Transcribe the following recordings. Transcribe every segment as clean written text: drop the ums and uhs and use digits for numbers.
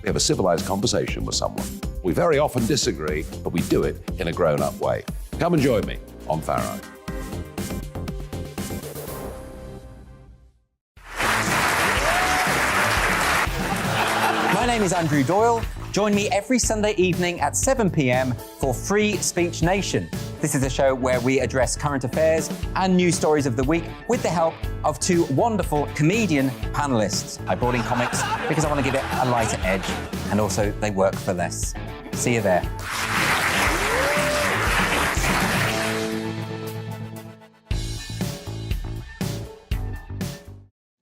We have a civilized conversation with someone. We very often disagree, but we do it in a grown-up way. Come and join me on Farrow. My name is Andrew Doyle. Join me every Sunday evening at 7 p.m. for Free Speech Nation. This is a show where we address current affairs and news stories of the week with the help of two wonderful comedian panellists. I brought in comics because I want to give it a lighter edge, and also they work for less. See you there.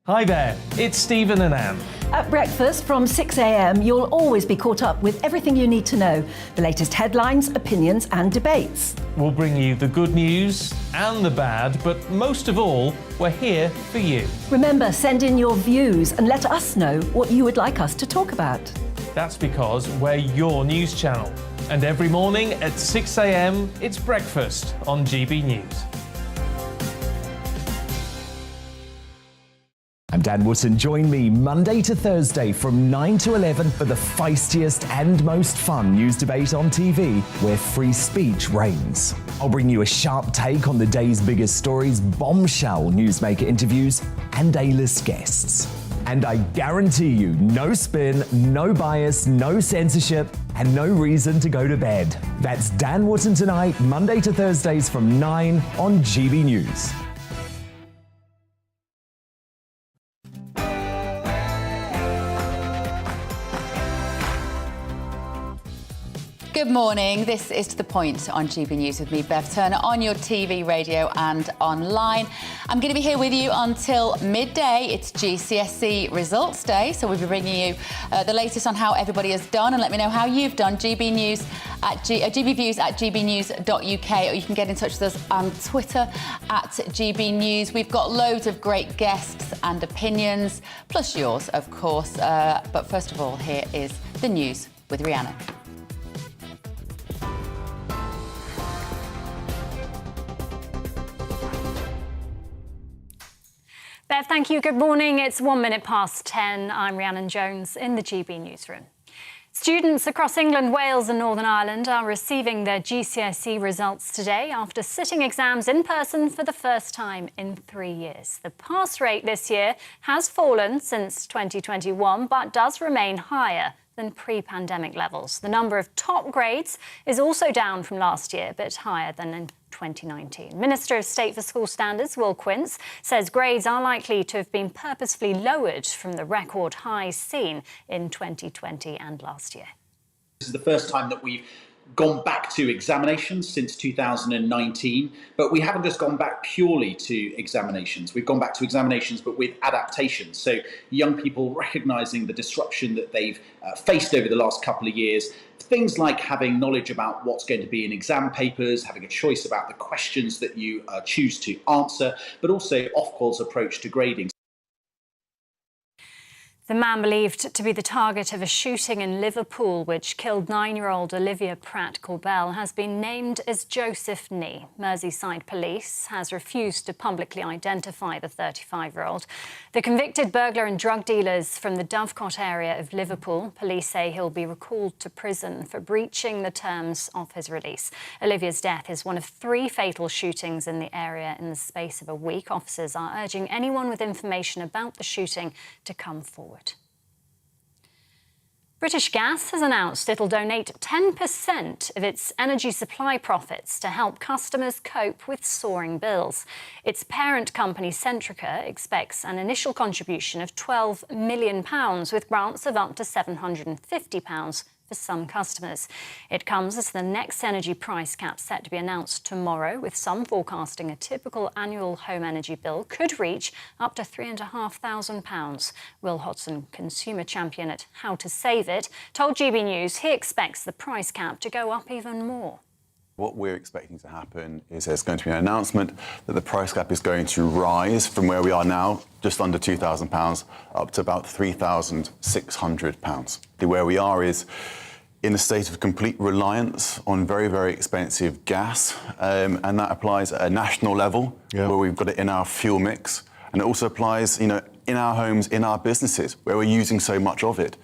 Hi there, it's Stephen and Anne. At breakfast from 6 a.m, you'll always be caught up with everything you need to know, the latest headlines, opinions and debates. We'll bring you the good news and the bad, but most of all, we're here for you. Remember, send in your views and let us know what you would like us to talk about. That's because we're your news channel. And every morning at 6 a.m, it's breakfast on GB News. I'm Dan Wootton. Join me Monday to Thursday from 9 to 11 for the feistiest and most fun news debate on TV, where free speech reigns. I'll bring you a sharp take on the day's biggest stories, bombshell newsmaker interviews, and A-list guests. And I guarantee you, no spin, no bias, no censorship, and no reason to go to bed. That's Dan Wootton tonight, Monday to Thursdays from 9 on GB News. Good morning. This is To The Point on GB News with me, Bev Turner, on your TV, radio and online. I'm going to be here with you until midday. It's GCSE results day, so we'll be bringing you the latest on how everybody has done, and let me know how you've done. GBviews at gbnews.uk, or you can get in touch with us on Twitter at GBnews. We've got loads of great guests and opinions, plus yours, of course. But first of all, here is the news with Rihanna. Bev, thank you. Good morning. It's 1 minute past 10. I'm Rhiannon Jones in the GB newsroom. Students across England, Wales and Northern Ireland are receiving their GCSE results today after sitting exams in person for the first time in 3 years. The pass rate this year has fallen since 2021, but does remain higher than pre-pandemic levels. The number of top grades is also down from last year, but higher than in 2019. Minister of State for School Standards, Will Quince, says grades are likely to have been purposefully lowered from the record highs seen in 2020 and last year. This is the first time that we've gone back to examinations since 2019, but we haven't just gone back purely to examinations. We've gone back to examinations, but with adaptations. So young people recognising the disruption that they've faced over the last couple of years. Things like having knowledge about what's going to be in exam papers, having a choice about the questions that you choose to answer, but also Ofqual's approach to grading. The man believed to be the target of a shooting in Liverpool, which killed 9-year-old Olivia Pratt-Corbell, has been named as Joseph Nee. Merseyside Police has refused to publicly identify the 35-year-old. The convicted burglar and drug dealers from the Dovecot area of Liverpool, police say he'll be recalled to prison for breaching the terms of his release. Olivia's death is one of 3 fatal shootings in the area in the space of a week. Officers are urging anyone with information about the shooting to come forward. British Gas has announced it'll donate 10% of its energy supply profits to help customers cope with soaring bills. Its parent company, Centrica, expects an initial contribution of £12 million, with grants of up to £750 for some customers. It comes as the next energy price cap set to be announced tomorrow, with some forecasting a typical annual home energy bill could reach up to £3,500. Will Hodson, consumer champion at How to Save It, told GB News he expects the price cap to go up even more. What we're expecting to happen is there's going to be an announcement that the price cap is going to rise from where we are now, just under £2,000, up to about £3,600. Where we are is in a state of complete reliance on very, very expensive gas, and that applies at a national level, where we've got it in our fuel mix, and it also applies, in our homes, in our businesses, where we're using so much of it.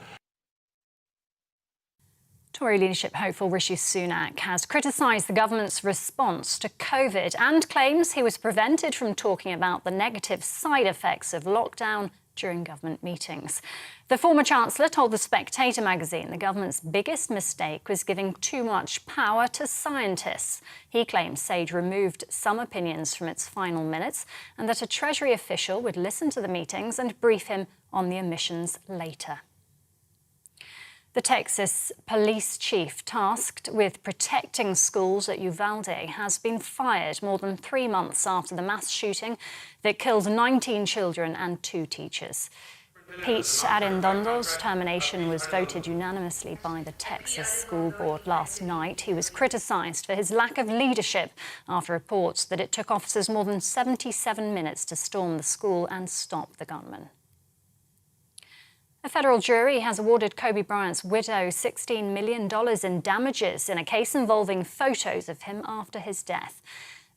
Tory leadership hopeful Rishi Sunak has criticised the government's response to COVID and claims he was prevented from talking about the negative side effects of lockdown during government meetings. The former Chancellor told The Spectator magazine the government's biggest mistake was giving too much power to scientists. He claims Sage removed some opinions from its final minutes and that a Treasury official would listen to the meetings and brief him on the emissions later. The Texas police chief tasked with protecting schools at Uvalde has been fired more than 3 months after the mass shooting that killed 19 children and 2 teachers. Pete Arredondo's termination was voted unanimously by the Texas School Board last night. He was criticised for his lack of leadership after reports that it took officers more than 77 minutes to storm the school and stop the gunman. A federal jury has awarded Kobe Bryant's widow $16 million in damages in a case involving photos of him after his death.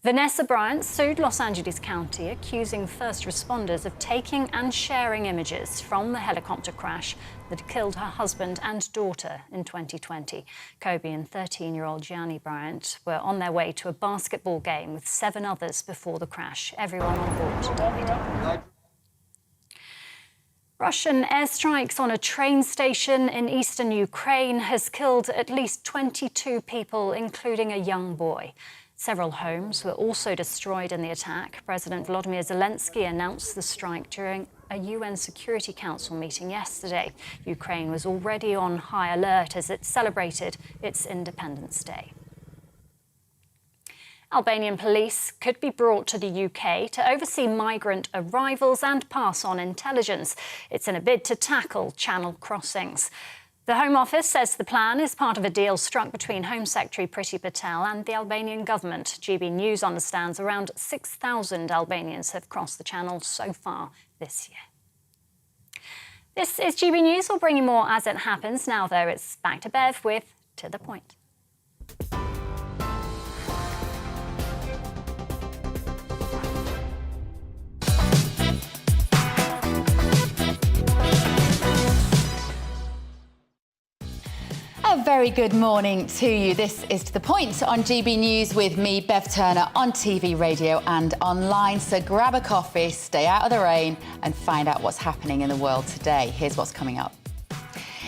Vanessa Bryant sued Los Angeles County, accusing first responders of taking and sharing images from the helicopter crash that killed her husband and daughter in 2020. Kobe and 13-year-old Gianni Bryant were on their way to a basketball game with 7 others before the crash. Everyone on board died. Russian airstrikes on a train station in eastern Ukraine has killed at least 22 people, including a young boy. Several homes were also destroyed in the attack. President Volodymyr Zelensky announced the strike during a UN Security Council meeting yesterday. Ukraine was already on high alert as it celebrated its Independence Day. Albanian police could be brought to the UK to oversee migrant arrivals and pass on intelligence. It's in a bid to tackle channel crossings. The Home Office says the plan is part of a deal struck between Home Secretary Priti Patel and the Albanian government. GB News understands around 6,000 Albanians have crossed the channel so far this year. This is GB News. We'll bring you more as it happens. Now, though, it's back to Bev with To The Point. A very good morning to you. This is To The Point on GB News with me, Bev Turner, on TV, radio and online. So grab a coffee, stay out of the rain and find out what's happening in the world today. Here's what's coming up.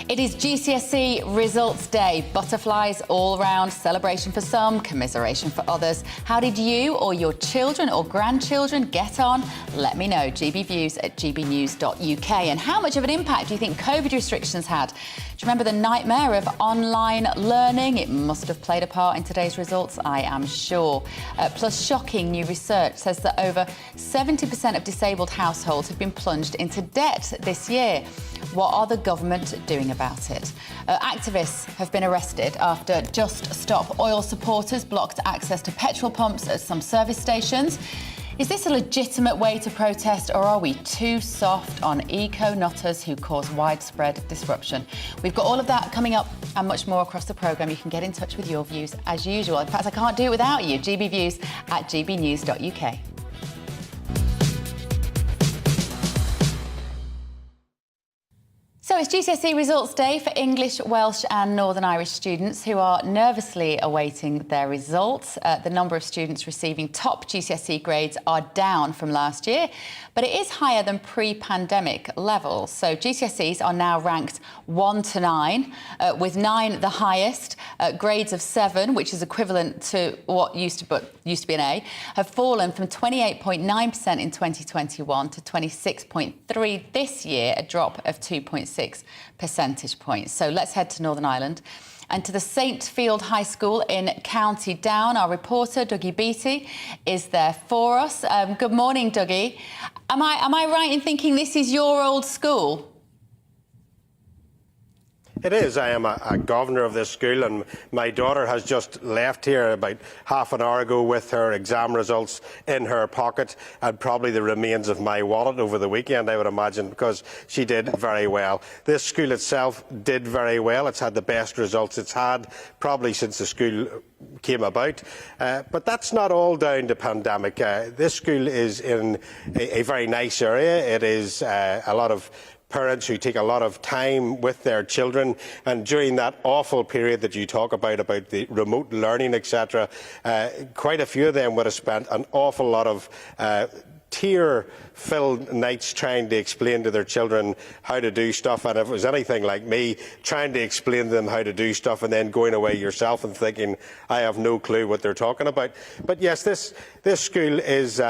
It is GCSE Results Day. Butterflies all round, celebration for some, commiseration for others. How did you or your children or grandchildren get on? Let me know. GBviews at gbnews.uk. And how much of an impact do you think COVID restrictions had? Do you remember the nightmare of online learning? It must have played a part in today's results, I am sure. Plus, shocking new research says that over 70% of disabled households have been plunged into debt this year. What are the government doing about it? Activists have been arrested after Just Stop Oil supporters blocked access to petrol pumps at some service stations. Is this a legitimate way to protest, or are we too soft on eco-nutters who cause widespread disruption? We've got all of that coming up and much more across the programme. You can get in touch with your views as usual. In fact, I can't do it without you. gbviews at gbnews.uk. So it's GCSE Results Day for English, Welsh and Northern Irish students who are nervously awaiting their results. The number of students receiving top GCSE grades are down from last year, but it is higher than pre-pandemic levels. So GCSEs are now ranked 1 to 9, with 9 the highest. Grades of 7, which is equivalent to what used to be an A, have fallen from 28.9% in 2021 to 26.3% this year, a drop of 2.6 percentage points. So let's head to Northern Ireland and to the St Field High School in County Down. Our reporter, Dougie Beattie, is there for us. Good morning, Dougie. Am I right in thinking this is your old school? It is. I am a governor of this school, and my daughter has just left here about half an hour ago with her exam results in her pocket and probably the remains of my wallet over the weekend, I would imagine, because she did very well. This school itself did very well. It's had the best results it's had probably since the school came about. But that's not all down to pandemic. This school is in a very nice area. It is a lot of parents who take a lot of time with their children, and during that awful period that you talk about the remote learning, etc., quite a few of them would have spent an awful lot of tear-filled nights trying to explain to their children how to do stuff, and if it was anything like me, trying to explain to them how to do stuff and then going away yourself and thinking, I have no clue what they're talking about. But yes, this school is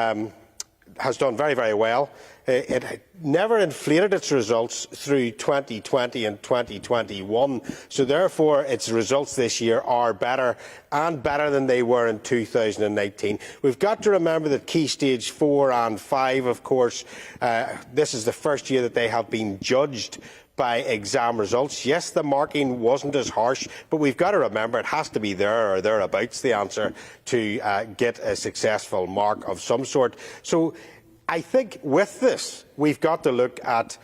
has done very, very well. It never inflated its results through 2020 and 2021, so therefore its results this year are better, and better than they were in 2019. We've got to remember that Key Stage 4 and 5, of course, this is the first year that they have been judged by exam results. Yes, the marking wasn't as harsh, but we've got to remember it has to be there or thereabouts, the answer, to get a successful mark of some sort. So I think with this, we've got to look at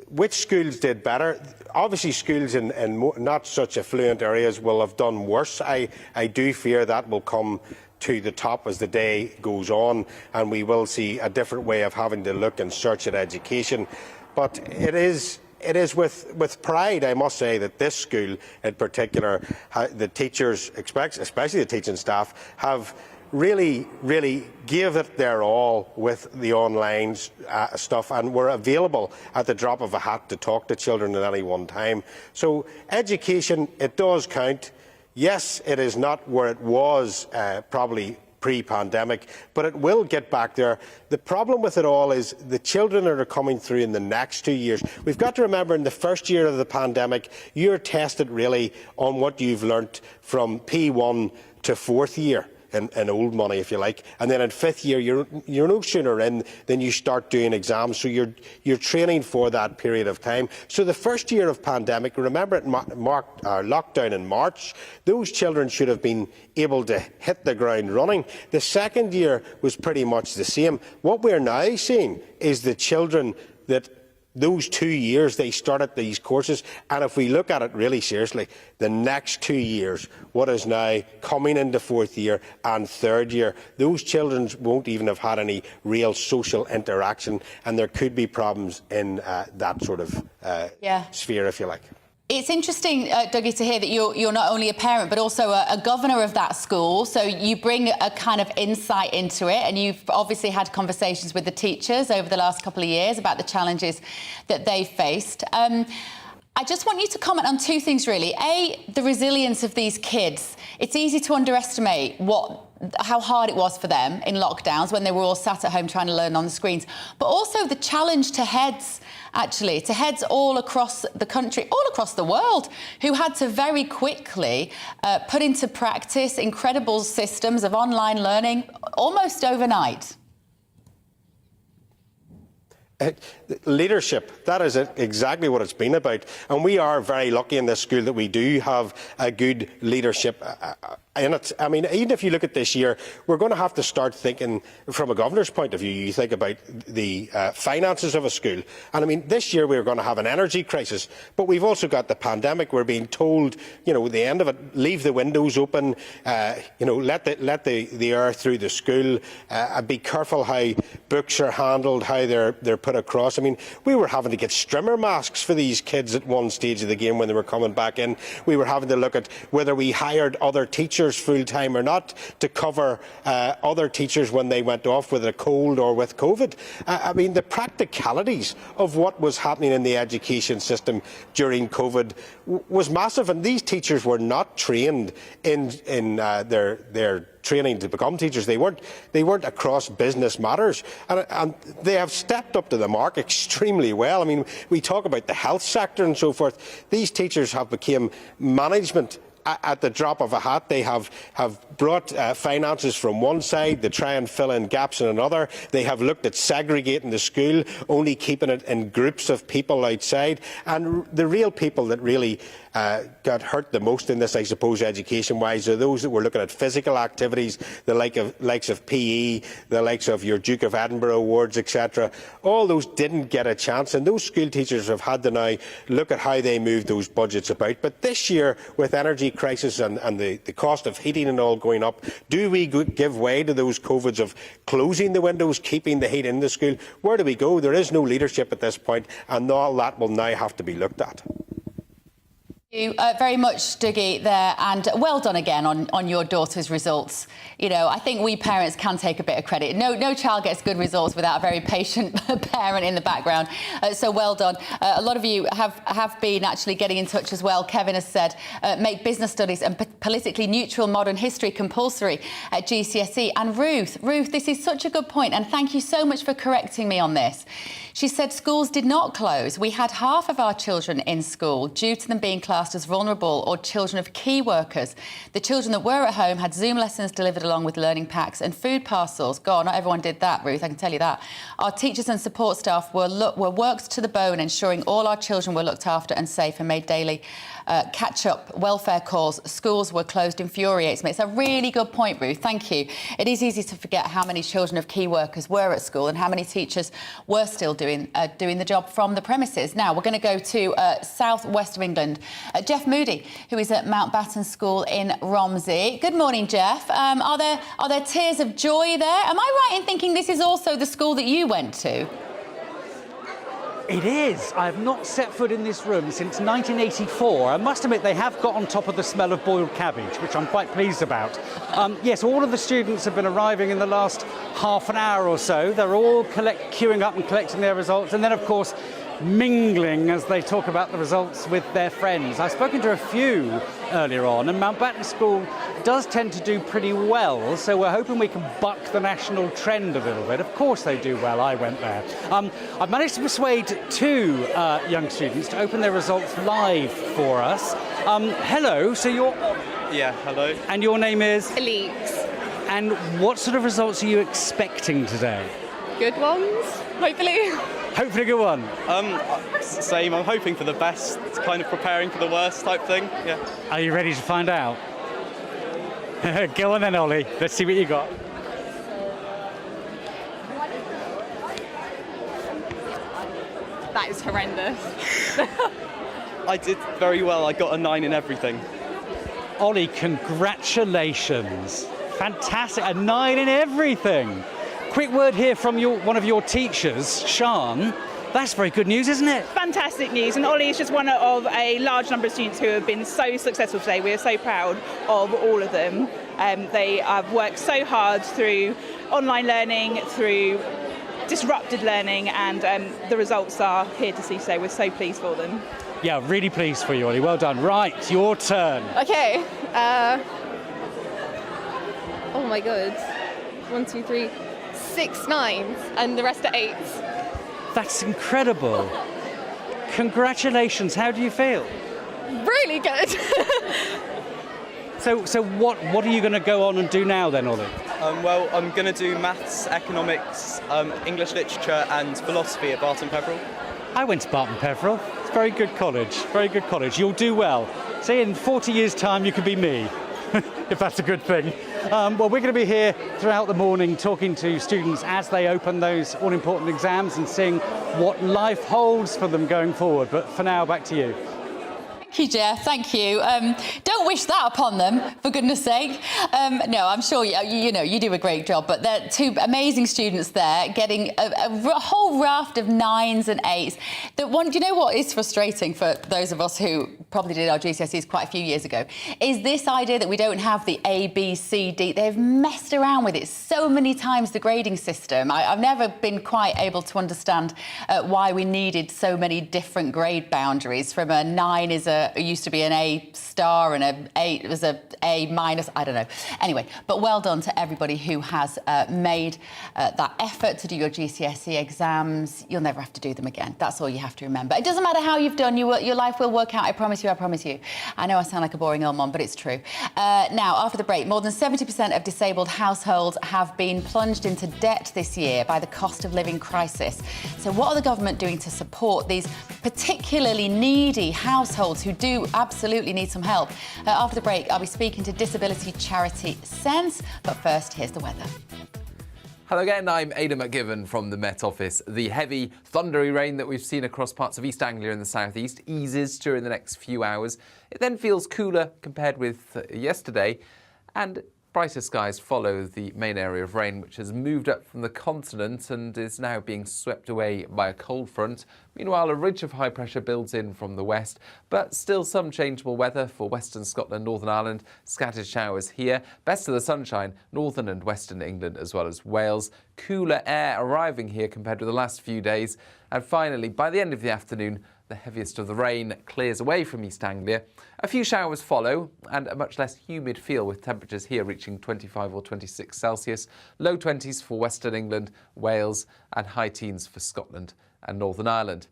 which schools did better. Obviously, schools in not such affluent areas will have done worse. I do fear that will come to the top as the day goes on, and we will see a different way of having to look and search at education. But it is with pride, I must say, that this school in particular, the teachers, especially the teaching staff, have really gave it their all with the online stuff, and were available at the drop of a hat to talk to children at any one time. So education, it does count. Yes, it is not where it was probably pre-pandemic, but it will get back there. The problem with it all is the children that are coming through in the next 2 years. We've got to remember, in the first year of the pandemic, you're tested really on what you've learnt from P1 to fourth year. In old money, if you like, and then in fifth year you're no sooner in than you start doing exams, so you're training for that period of time. So the first year of pandemic, remember it marked our lockdown in March, those children should have been able to hit the ground running. The second year was pretty much the same. What we're now seeing is the children that those 2 years they started these courses, and if we look at it really seriously, the next 2 years, what is now coming into fourth year and third year, those children won't even have had any real social interaction, and there could be problems in that sort of sphere, if you like. It's interesting, Dougie, to hear that you're not only a parent but also a governor of that school, so you bring a kind of insight into it, and you've obviously had conversations with the teachers over the last couple of years about the challenges that they faced. I just want you to comment on two things, really. A, the resilience of these kids. It's easy to underestimate how hard it was for them in lockdowns when they were all sat at home trying to learn on the screens, but also the challenge to heads all across the country, all across the world, who had to very quickly put into practice incredible systems of online learning almost overnight. Leadership, that is exactly what it's been about, and we are very lucky in this school that we do have a good leadership in it. I mean, even if you look at this year, we're going to have to start thinking from a governor's point of view. You think about the finances of a school, and I mean, this year we're going to have an energy crisis, but we've also got the pandemic. We're being told, at the end of it, leave the windows open, let the air through the school, be careful how books are handled, how they're put across. I mean, we were having to get strimmer masks for these kids at one stage of the game when they were coming back in. We were having to look at whether we hired other teachers full-time or not to cover other teachers when they went off with a cold or with COVID. I mean, the practicalities of what was happening in the education system during COVID was massive, and these teachers were not trained in their training to become teachers. They weren't across business matters, and they have stepped up to the mark extremely well. I mean, we talk about the health sector and so forth. These teachers have become management at the drop of a hat. They have brought finances from one side to try and fill in gaps in another. They have looked at segregating the school, only keeping it in groups of people outside. And the real people that really got hurt the most in this, I suppose, education-wise, are those that were looking at physical activities, the likes of PE, the likes of your Duke of Edinburgh awards, etc. All those didn't get a chance, and those school teachers have had to now look at how they move those budgets about. But this year, with energy crisis and the cost of heating and all going up, do we give way to those COVIDs of closing the windows, keeping the heat in the school? Where do we go? There is no leadership at this point, and all that will now have to be looked at. You very much, Dougie, there, and well done again on your daughter's results. You know, I think we parents can take a bit of credit. No child gets good results without a very patient parent in the background. So well done. A lot of you have been actually getting in touch as well. Kevin has said, make business studies and politically neutral modern history compulsory at GCSE. And Ruth, this is such a good point, and thank you so much for correcting me on this. She said schools did not close. We had half of our children in school due to them being classed as vulnerable or children of key workers. The children that were at home had Zoom lessons delivered along with learning packs and food parcels. God, not everyone did that, Ruth, I can tell you that. Our teachers and support staff were worked to the bone, ensuring all our children were looked after and safe and made daily catch-up welfare calls. Schools were closed infuriates me. It's a really good point, Ruth. Thank you. It is easy to forget how many children of key workers were at school and how many teachers were still doing the job from the premises. Now, we're going to go to south-west of England. Jeff Moody, who is at Mountbatten School in Romsey. Good morning, Jeff. Are there tears of joy there? Am I right in thinking this is also the school that you went to? It is. I have not set foot in this room since 1984. I must admit they have got on top of the smell of boiled cabbage, which I'm quite pleased about. Yes, all of the students have been arriving in the last half an hour or so. They're all queuing up and collecting their results, and then, of course, mingling as they talk about the results with their friends. I've spoken to a few earlier on, and Mountbatten School does tend to do pretty well, so we're hoping we can buck the national trend a little bit. Of course they do well. I went there. I've managed to persuade two young students to open their results live for us. Hello, so you're... Yeah, hello. And your name is? Elite. And what sort of results are you expecting today? Good ones, hopefully. Hopefully a good one. Same, I'm hoping for the best. It's kind of preparing for the worst type thing, yeah. Are you ready to find out? Go on then, Ollie. Let's see what you got. That is horrendous. I did very well. I got a 9 in everything. Ollie, congratulations. Fantastic, a 9 in everything. Quick word here from one of your teachers, Sian. That's very good news, isn't it? Fantastic news, and Ollie is just one of a large number of students who have been so successful today. We are so proud of all of them. They have worked so hard through online learning, through disrupted learning, and the results are here to see today. We're so pleased for them. Yeah, really pleased for you, Ollie. Well done. Right, your turn. Okay. Oh my god. 1, 2, 3, 6 9s, and the rest are 8s. That's incredible. Congratulations. How do you feel? Really good. So what are you going to go on and do now then, Ollie? Well, I'm going to do maths, economics, English literature and philosophy at Barton Peveril. I went to Barton Peveril. It's a very good college. Very good college. You'll do well. Say in 40 years' time you could be me, if that's a good thing. Well, we're going to be here throughout the morning talking to students as they open those all-important exams and seeing what life holds for them going forward. But for now, back to you. Thank you, Jeff. Thank you. Don't wish that upon them, for goodness sake. No, I'm sure you do a great job, but they're two amazing students there, getting a whole raft of 9s and 8s. Do you know what is frustrating for those of us who probably did our GCSEs quite a few years ago? Is this idea that we don't have the A, B, C, D. They've messed around with it so many times, the grading system. I've never been quite able to understand why we needed so many different grade boundaries. From a 9 it used to be an A star, and an 8 was a A minus. I don't know. Anyway, but well done to everybody who has made that effort to do your GCSE exams. You'll never have to do them again. That's all you have to remember. It doesn't matter how you've done. Your life will work out. I promise you. I promise you. I know I sound like a boring old mom, but it's true. Now, after the break, more than 70% of disabled households have been plunged into debt this year by the cost of living crisis. So what are the government doing to support these particularly needy households who do absolutely need some help? After the break, I'll be speaking to disability charity Sense. But first, here's the weather. Hello again, I'm Aidan McGivern from the Met Office. The heavy, thundery rain that we've seen across parts of East Anglia in the southeast eases during the next few hours. It then feels cooler compared with yesterday, and brighter skies follow the main area of rain, which has moved up from the continent and is now being swept away by a cold front. Meanwhile, a ridge of high pressure builds in from the west, but still some changeable weather for western Scotland, Northern Ireland, scattered showers here. Best of the sunshine, northern and western England as well as Wales. Cooler air arriving here compared with the last few days. And finally, by the end of the afternoon, the heaviest of the rain clears away from East Anglia. A few showers follow and a much less humid feel, with temperatures here reaching 25 or 26 Celsius, low 20s for Western England, Wales and high teens for Scotland and Northern Ireland.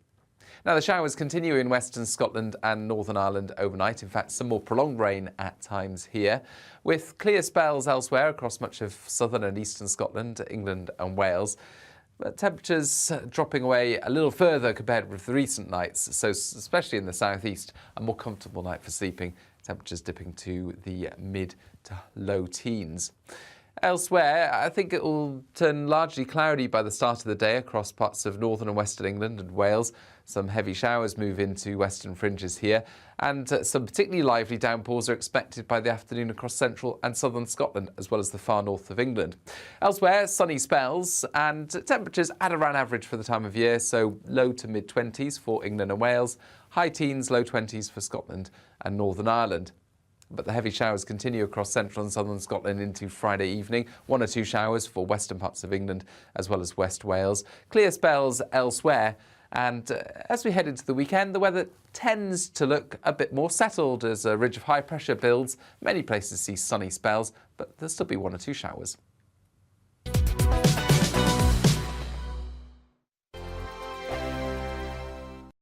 Now the showers continue in Western Scotland and Northern Ireland overnight. In fact, some more prolonged rain at times here, with clear spells elsewhere across much of southern and eastern Scotland, England and Wales. But temperatures dropping away a little further compared with the recent nights, so especially in the southeast, a more comfortable night for sleeping, temperatures dipping to the mid to low teens. Elsewhere, I think it will turn largely cloudy by the start of the day across parts of northern and western England and Wales. Some heavy showers move into western fringes here, and some particularly lively downpours are expected by the afternoon across central and southern Scotland, as well as the far north of England. Elsewhere, sunny spells and temperatures at around average for the time of year, so low to mid-20s for England and Wales, high teens, low 20s for Scotland and Northern Ireland. But the heavy showers continue across central and southern Scotland into Friday evening. 1 or 2 showers for western parts of England as well as West Wales. Clear spells elsewhere. And as we head into the weekend, the weather tends to look a bit more settled as a ridge of high pressure builds. Many places see sunny spells, but there'll still be 1 or 2 showers.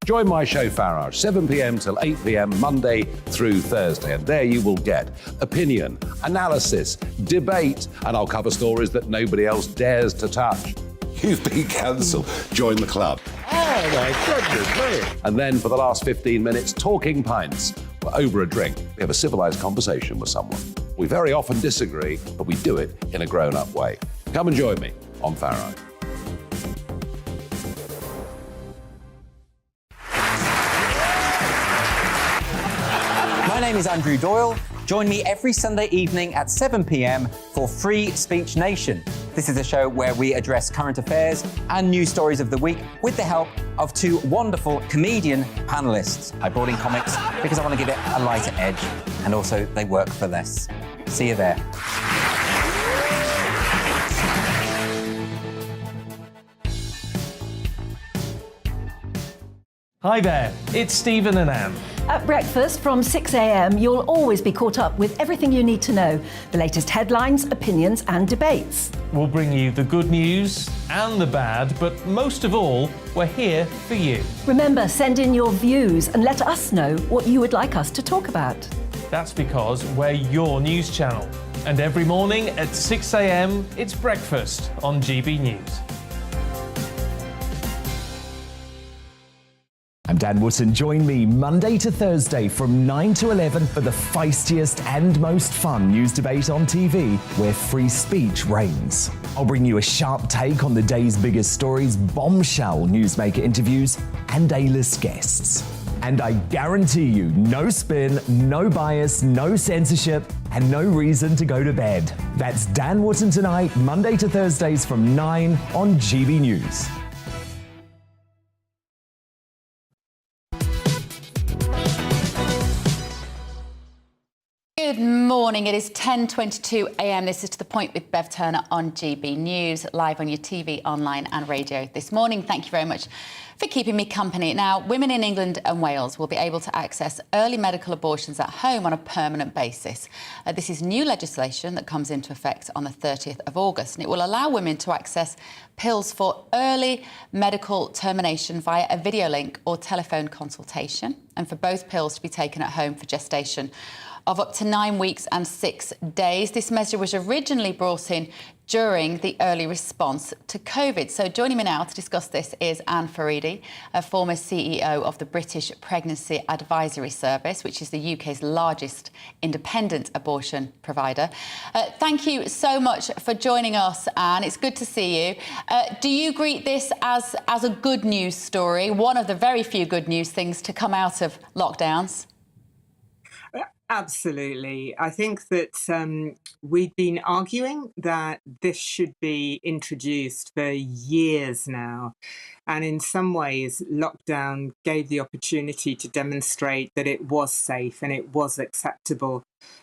Join my show Farage, 7 p.m. till 8 p.m. Monday through Thursday, and there you will get opinion, analysis, debate, and I'll cover stories that nobody else dares to touch. You've been cancelled. Join the club. Oh my goodness me. And then for the last 15 minutes, talking pints. We're over a drink. We have a civilised conversation with someone. We very often disagree, but we do it in a grown-up way. Come and join me on Farage. My name is Andrew Doyle. Join me every Sunday evening at 7 p.m. for Free Speech Nation. This is a show where we address current affairs and news stories of the week with the help of 2 wonderful comedian panellists. I brought in comics because I want to give it a lighter edge, and also they work for less. See you there. Hi there, it's Stephen and Anne. At breakfast from 6 a.m, you'll always be caught up with everything you need to know, the latest headlines, opinions and debates. We'll bring you the good news and the bad, but most of all, we're here for you. Remember, send in your views and let us know what you would like us to talk about. That's because we're your news channel. And every morning at 6 a.m, it's breakfast on GB News. I'm Dan Wootton. Join me Monday to Thursday from 9 to 11 for the feistiest and most fun news debate on TV, where free speech reigns. I'll bring you a sharp take on the day's biggest stories, bombshell newsmaker interviews, and A-list guests. And I guarantee you, no spin, no bias, no censorship, and no reason to go to bed. That's Dan Wootton tonight, Monday to Thursdays from 9 on GB News. Good morning. It is 10:22 a.m. This is To The Point with Bev Turner on GB News, live on your TV, online and radio this morning. Thank you very much for keeping me company. Now, women in England and Wales will be able to access early medical abortions at home on a permanent basis. This is new legislation that comes into effect on the 30th of August, and it will allow women to access pills for early medical termination via a video link or telephone consultation, and for both pills to be taken at home for gestation of up to 9 weeks and 6 days. This measure was originally brought in during the early response to COVID. So joining me now to discuss this is Anne Faridi, a former CEO of the British Pregnancy Advisory Service, which is the UK's largest independent abortion provider. Thank you so much for joining us, Anne. It's good to see you. Do you greet this as a good news story, one of the very few good news things to come out of lockdowns? Absolutely. I think that we've been arguing that this should be introduced for years now. And in some ways, lockdown gave the opportunity to demonstrate that it was safe and it was acceptable.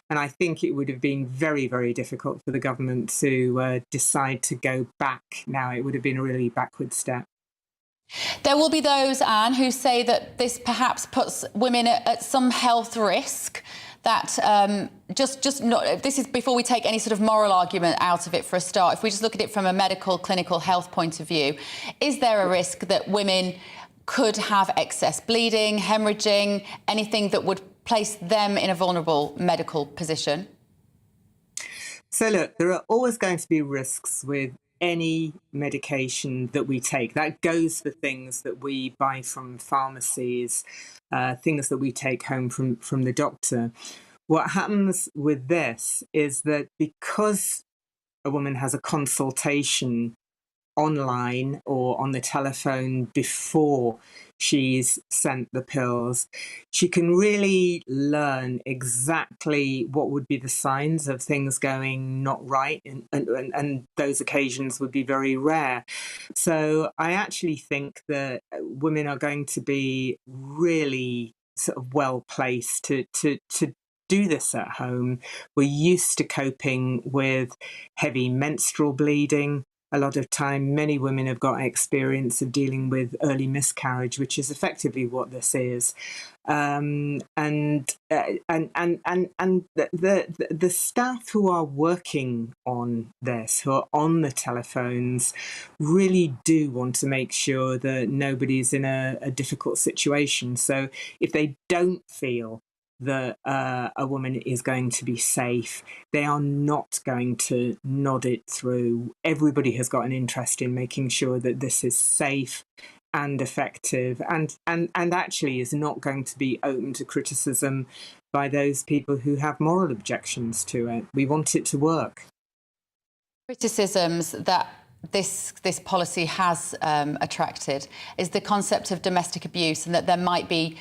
And I think it would have been very, very difficult for the government to decide to go back now. It would have been a really backward step. There will be those, Anne, who say that this perhaps puts women at some health risk. That this is before we take any sort of moral argument out of it for a start. If we just look at it from a medical, clinical health point of view, is there a risk that women could have excess bleeding, hemorrhaging, anything that would place them in a vulnerable medical position? So look, there are always going to be risks with any medication that we take. That goes for things that we buy from pharmacies, things that we take home from the doctor. What happens with this is that because a woman has a consultation online or on the telephone before she's sent the pills, she can really learn exactly what would be the signs of things going not right, and those occasions would be very rare. So I actually think that women are going to be really sort of well placed to do this at home. We're used to coping with heavy menstrual bleeding. A lot of time, many women have got experience of dealing with early miscarriage, which is effectively what this is. And the staff who are working on this, who are on the telephones, really do want to make sure that nobody's in a difficult situation. So if they don't feel that a woman is going to be safe, they are not going to nod it through. Everybody has got an interest in making sure that this is safe and effective, and actually is not going to be open to criticism by those people who have moral objections to it. We want it to work. Criticisms that this policy has attracted is the concept of domestic abuse, and that there might be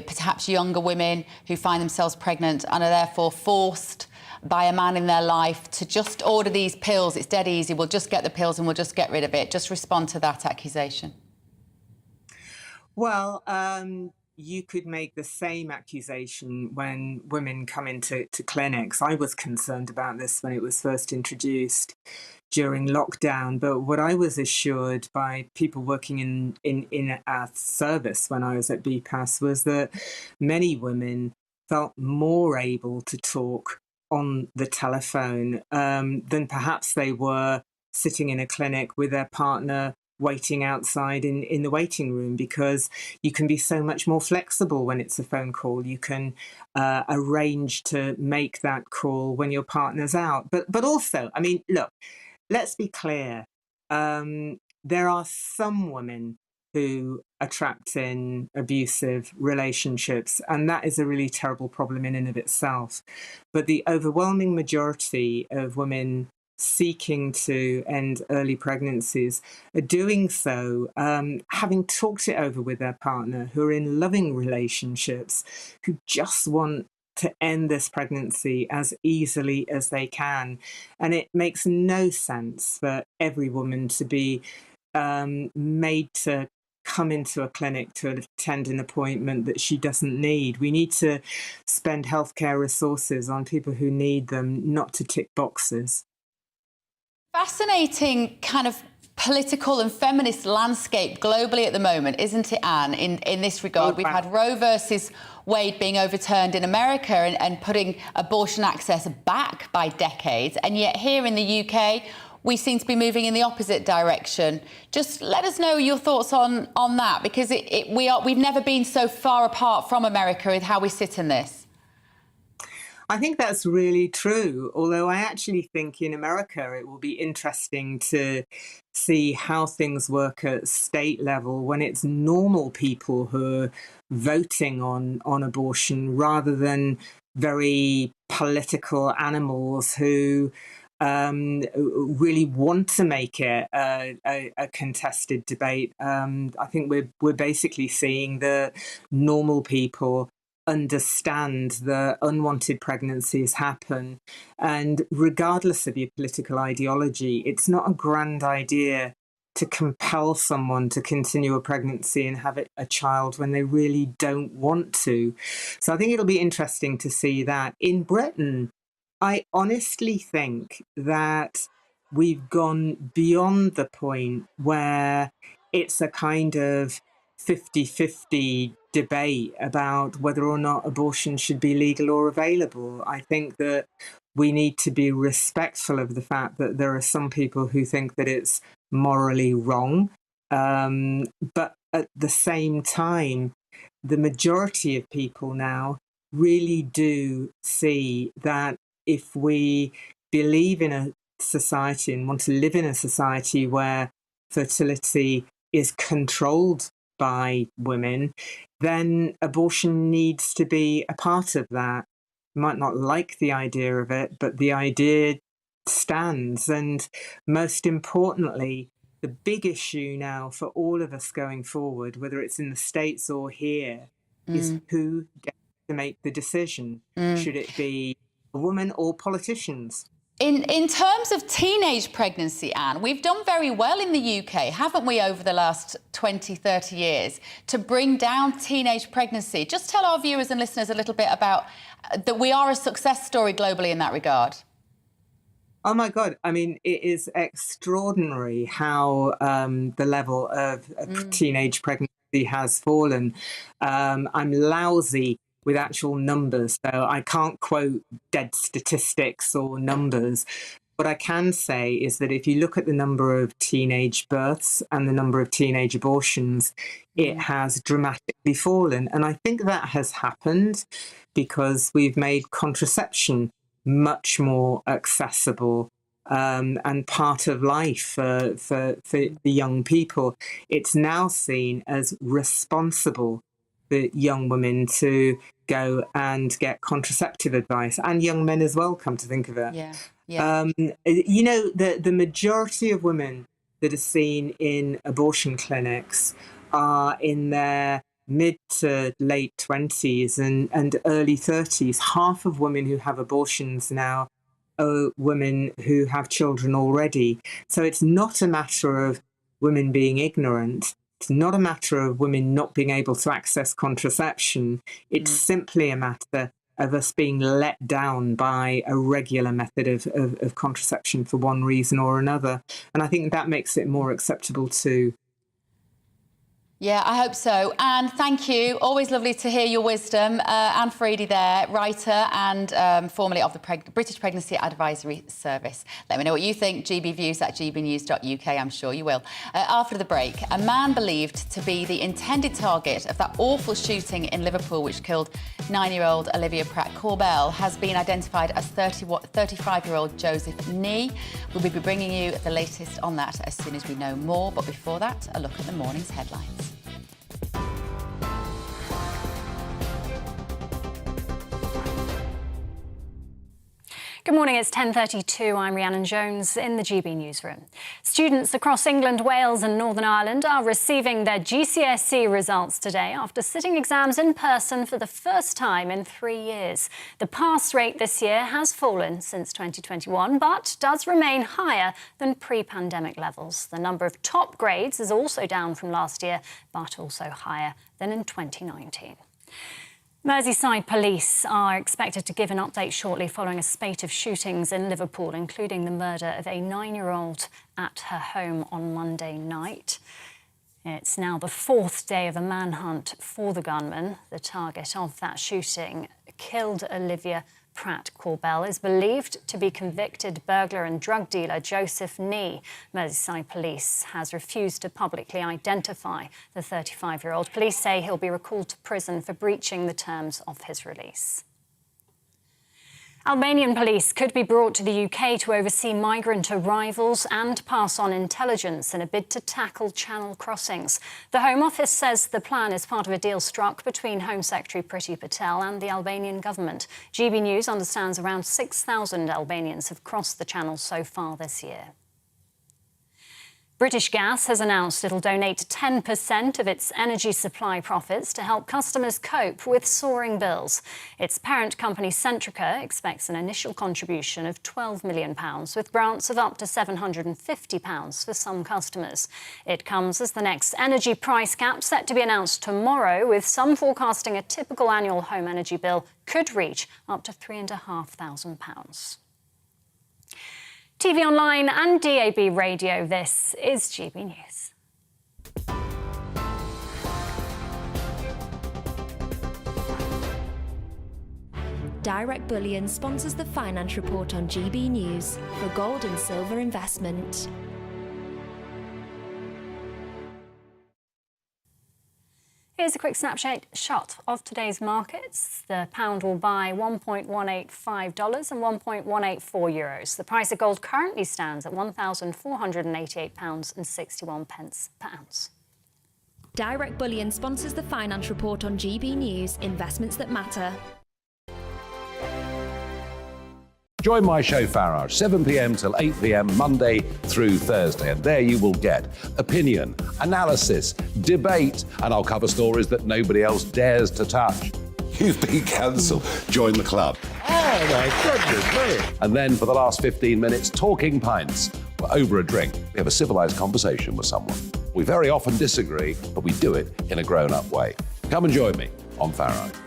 perhaps younger women who find themselves pregnant and are therefore forced by a man in their life to just order these pills. It's dead easy. We'll just get the pills and we'll just get rid of it. Just respond to that accusation. Well, you could make the same accusation when women come into clinics. I was concerned about this when it was first introduced during lockdown, but what I was assured by people working in our service when I was at BPAS was that many women felt more able to talk on the telephone than perhaps they were sitting in a clinic with their partner waiting outside in the waiting room, because you can be so much more flexible when it's a phone call. You can arrange to make that call when your partner's out. But also, I mean, look, let's be clear. There are some women who are trapped in abusive relationships, and that is a really terrible problem in and of itself. But the overwhelming majority of women seeking to end early pregnancies are doing so having talked it over with their partner, who are in loving relationships, who just want to end this pregnancy as easily as they can. And it makes no sense for every woman to be made to come into a clinic to attend an appointment that she doesn't need. We need to spend healthcare resources on people who need them, not to tick boxes. Fascinating kind of political and feminist landscape globally at the moment, isn't it, Anne, in this regard? We've had Roe versus Wade being overturned in America and putting abortion access back by decades, and yet here in the UK we seem to be moving in the opposite direction. Just let us know your thoughts on that, because we've never been so far apart from America with how we sit in this. I think that's really true, although I actually think in America it will be interesting to see how things work at state level when it's normal people who are voting on abortion rather than very political animals who really want to make it a contested debate. I think we're basically seeing the normal people understand that unwanted pregnancies happen, and regardless of your political ideology, it's not a grand idea to compel someone to continue a pregnancy and have a child when they really don't want to. So I think it'll be interesting to see that. In Britain, I honestly think that we've gone beyond the point where it's a kind of 50-50 debate about whether or not abortion should be legal or available. I think that we need to be respectful of the fact that there are some people who think that it's morally wrong. But at the same time, the majority of people now really do see that if we believe in a society and want to live in a society where fertility is controlled by women, then abortion needs to be a part of that. You might not like the idea of it, but the idea stands. And most importantly, the big issue now for all of us going forward, whether it's in the States or here, is who gets to make the decision. Should it be a woman or politicians? In terms of teenage pregnancy, Anne, we've done very well in the UK, haven't we, over the last 20, 30 years, to bring down teenage pregnancy. Just tell our viewers and listeners a little bit about that we are a success story globally in that regard. Oh my God. I mean, it is extraordinary how the level of teenage pregnancy has fallen. I'm lousy with actual numbers, so I can't quote dead statistics or numbers. What I can say is that if you look at the number of teenage births and the number of teenage abortions, it has dramatically fallen. And I think that has happened because we've made contraception much more accessible and part of life for the young people. It's now seen as responsible for young women to go and get contraceptive advice, and young men as well, come to think of it. You know, the majority of women that are seen in abortion clinics are in their mid to late 20s and early 30s. Half of women who have abortions now are women who have children already. So it's not a matter of women being ignorant. It's not a matter of women not being able to access contraception. It's simply a matter of us being let down by a regular method of contraception for one reason or another. And I think that makes it more acceptable too. Yeah, I hope so. And thank you. Always lovely to hear your wisdom. Anne Freedy there, writer and formerly of the British Pregnancy Advisory Service. Let me know what you think. GBviews at gbnews.uk. I'm sure you will. After the break, a man believed to be the intended target of that awful shooting in Liverpool, which killed 9-year-old Olivia Pratt-Corbell, has been identified as 35-year-old Joseph Nee. We'll be bringing you the latest on that as soon as we know more. But before that, a look at the morning's headlines. Good morning, it's 10:32. I'm Rhiannon Jones in the GB newsroom. Students across England, Wales and Northern Ireland are receiving their GCSE results today after sitting exams in person for the first time in 3 years. The pass rate this year has fallen since 2021, but does remain higher than pre-pandemic levels. The number of top grades is also down from last year, but also higher than in 2019. Merseyside police are expected to give an update shortly following a spate of shootings in Liverpool, including the murder of a 9-year-old at her home on Monday night. It's now the 4th day of a manhunt for the gunman. The target of that shooting killed Olivia Pratt-Corbell is believed to be convicted burglar and drug dealer Joseph Nee. Merseyside police has refused to publicly identify the 35-year-old. Police say he'll be recalled to prison for breaching the terms of his release. Albanian police could be brought to the UK to oversee migrant arrivals and pass on intelligence in a bid to tackle channel crossings. The Home Office says the plan is part of a deal struck between Home Secretary Priti Patel and the Albanian government. GB News understands around 6,000 Albanians have crossed the channel so far this year. British Gas has announced it'll donate 10% of its energy supply profits to help customers cope with soaring bills. Its parent company Centrica expects an initial contribution of £12 million, with grants of up to £750 for some customers. It comes as the next energy price cap set to be announced tomorrow, with some forecasting a typical annual home energy bill could reach up to £3,500. TV online and DAB radio, this is GB News. Direct Bullion sponsors the Finance Report on GB News for gold and silver investment. Here's a quick snapshot of today's markets. The pound will buy $1.185 and €1.184. The price of gold currently stands at £1,488.61 per ounce. Direct Bullion sponsors the Finance Report on GB News, investments that matter. Join my show Farage, 7 p.m. till 8 p.m. Monday through Thursday. And there you will get opinion, analysis, debate, and I'll cover stories that nobody else dares to touch. You've been cancelled. Join the club. Oh, my goodness me. And then for the last 15 minutes, talking pints. Over a drink, we have a civilised conversation with someone. We very often disagree, but we do it in a grown-up way. Come and join me on Farage.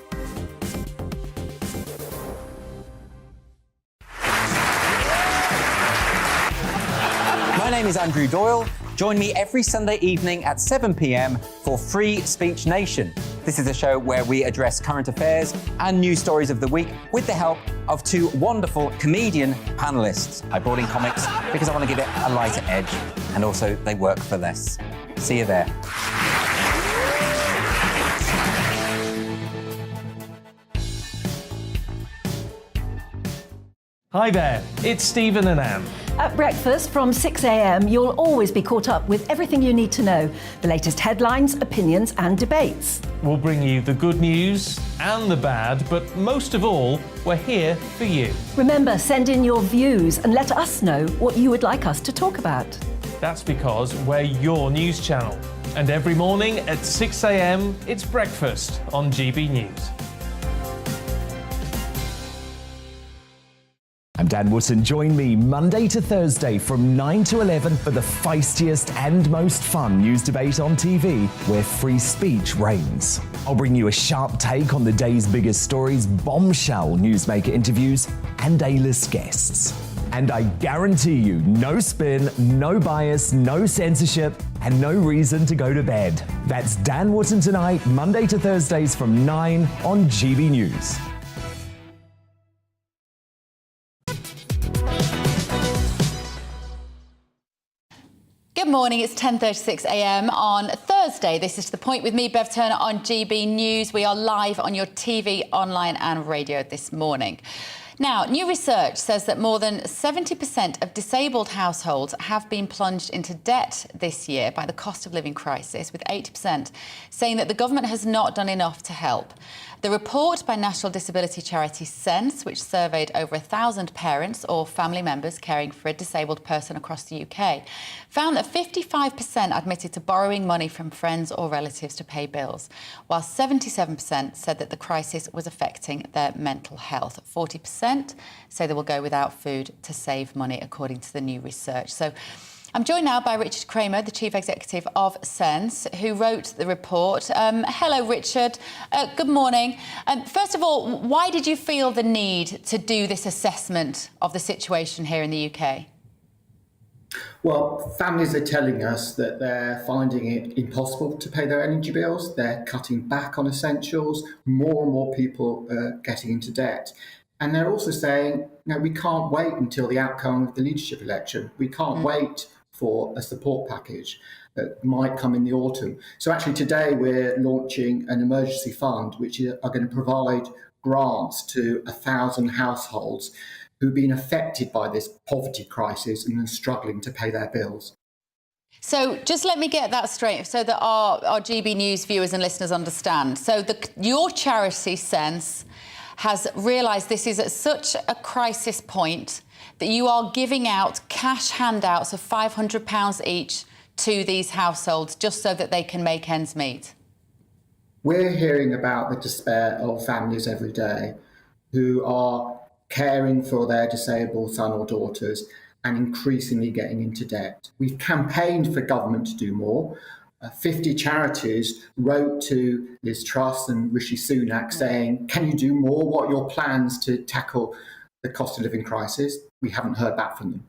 My name is Andrew Doyle. Join me every Sunday evening at 7 p.m. for Free Speech Nation. This is a show where we address current affairs and news stories of the week with the help of two wonderful comedian panellists. I brought in comics because I want to give it a lighter edge, and also they work for less. See you there. Hi there, it's Stephen and Anne. At breakfast from 6 a.m, you'll always be caught up with everything you need to know, the latest headlines, opinions and debates. We'll bring you the good news and the bad, but most of all, we're here for you. Remember, send in your views and let us know what you would like us to talk about. That's because we're your news channel. And every morning at 6 a.m, it's breakfast on GB News. I'm Dan Wootton. Join me Monday to Thursday from 9 to 11 for the feistiest and most fun news debate on TV, where free speech reigns. I'll bring you a sharp take on the day's biggest stories, bombshell newsmaker interviews, and A-list guests. And I guarantee you, no spin, no bias, no censorship, and no reason to go to bed. That's Dan Wootton tonight, Monday to Thursdays from 9 on GB News. Good morning, it's 10:36 a.m. on Thursday. This is To The Point with me, Bev Turner, on GB News. We are live on your TV, online and radio this morning. Now, new research says that more than 70% of disabled households have been plunged into debt this year by the cost of living crisis, with 80% saying that the government has not done enough to help. The report by national disability charity Sense, which surveyed over 1,000 parents or family members caring for a disabled person across the UK, found that 55% admitted to borrowing money from friends or relatives to pay bills, while 77% said that the crisis was affecting their mental health. 40% say they will go without food to save money, according to the new research. So I'm joined now by Richard Kramer, the Chief Executive of Sense, who wrote the report. Hello, Richard. Good morning. First of all, why did you feel the need to do this assessment of the situation here in the UK? Well, families are telling us that they're finding it impossible to pay their energy bills. They're cutting back on essentials. More and more people are getting into debt. And they're also saying, no, we can't wait until the outcome of the leadership election. We can't wait for a support package that might come in the autumn. So actually today we're launching an emergency fund which are going to provide grants to 1,000 households who've been affected by this poverty crisis and are struggling to pay their bills. So just let me get that straight so that our GB News viewers and listeners understand. So your charity, Sense, has realised this is at such a crisis point that you are giving out cash handouts of £500 each to these households just so that they can make ends meet. We're hearing about the despair of families every day who are caring for their disabled son or daughters and increasingly getting into debt. We've campaigned for government to do more. 50 charities wrote to Liz Truss and Rishi Sunak saying, can you do more? What are your plans to tackle the cost of living crisis? We haven't heard back from them.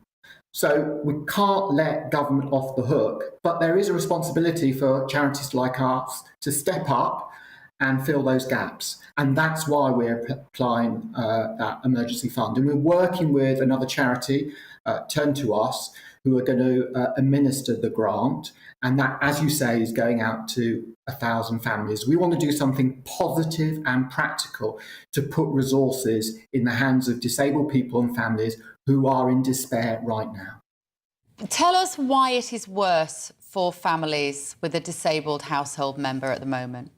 So we can't let government off the hook, but there is a responsibility for charities like us to step up and fill those gaps. And that's why we're applying that emergency fund. And we're working with another charity, Turn to Us, who are going to administer the grant. And that, as you say, is going out to 1,000 families. We want to do something positive and practical to put resources in the hands of disabled people and families who are in despair right now. Tell us why it is worse for families with a disabled household member at the moment.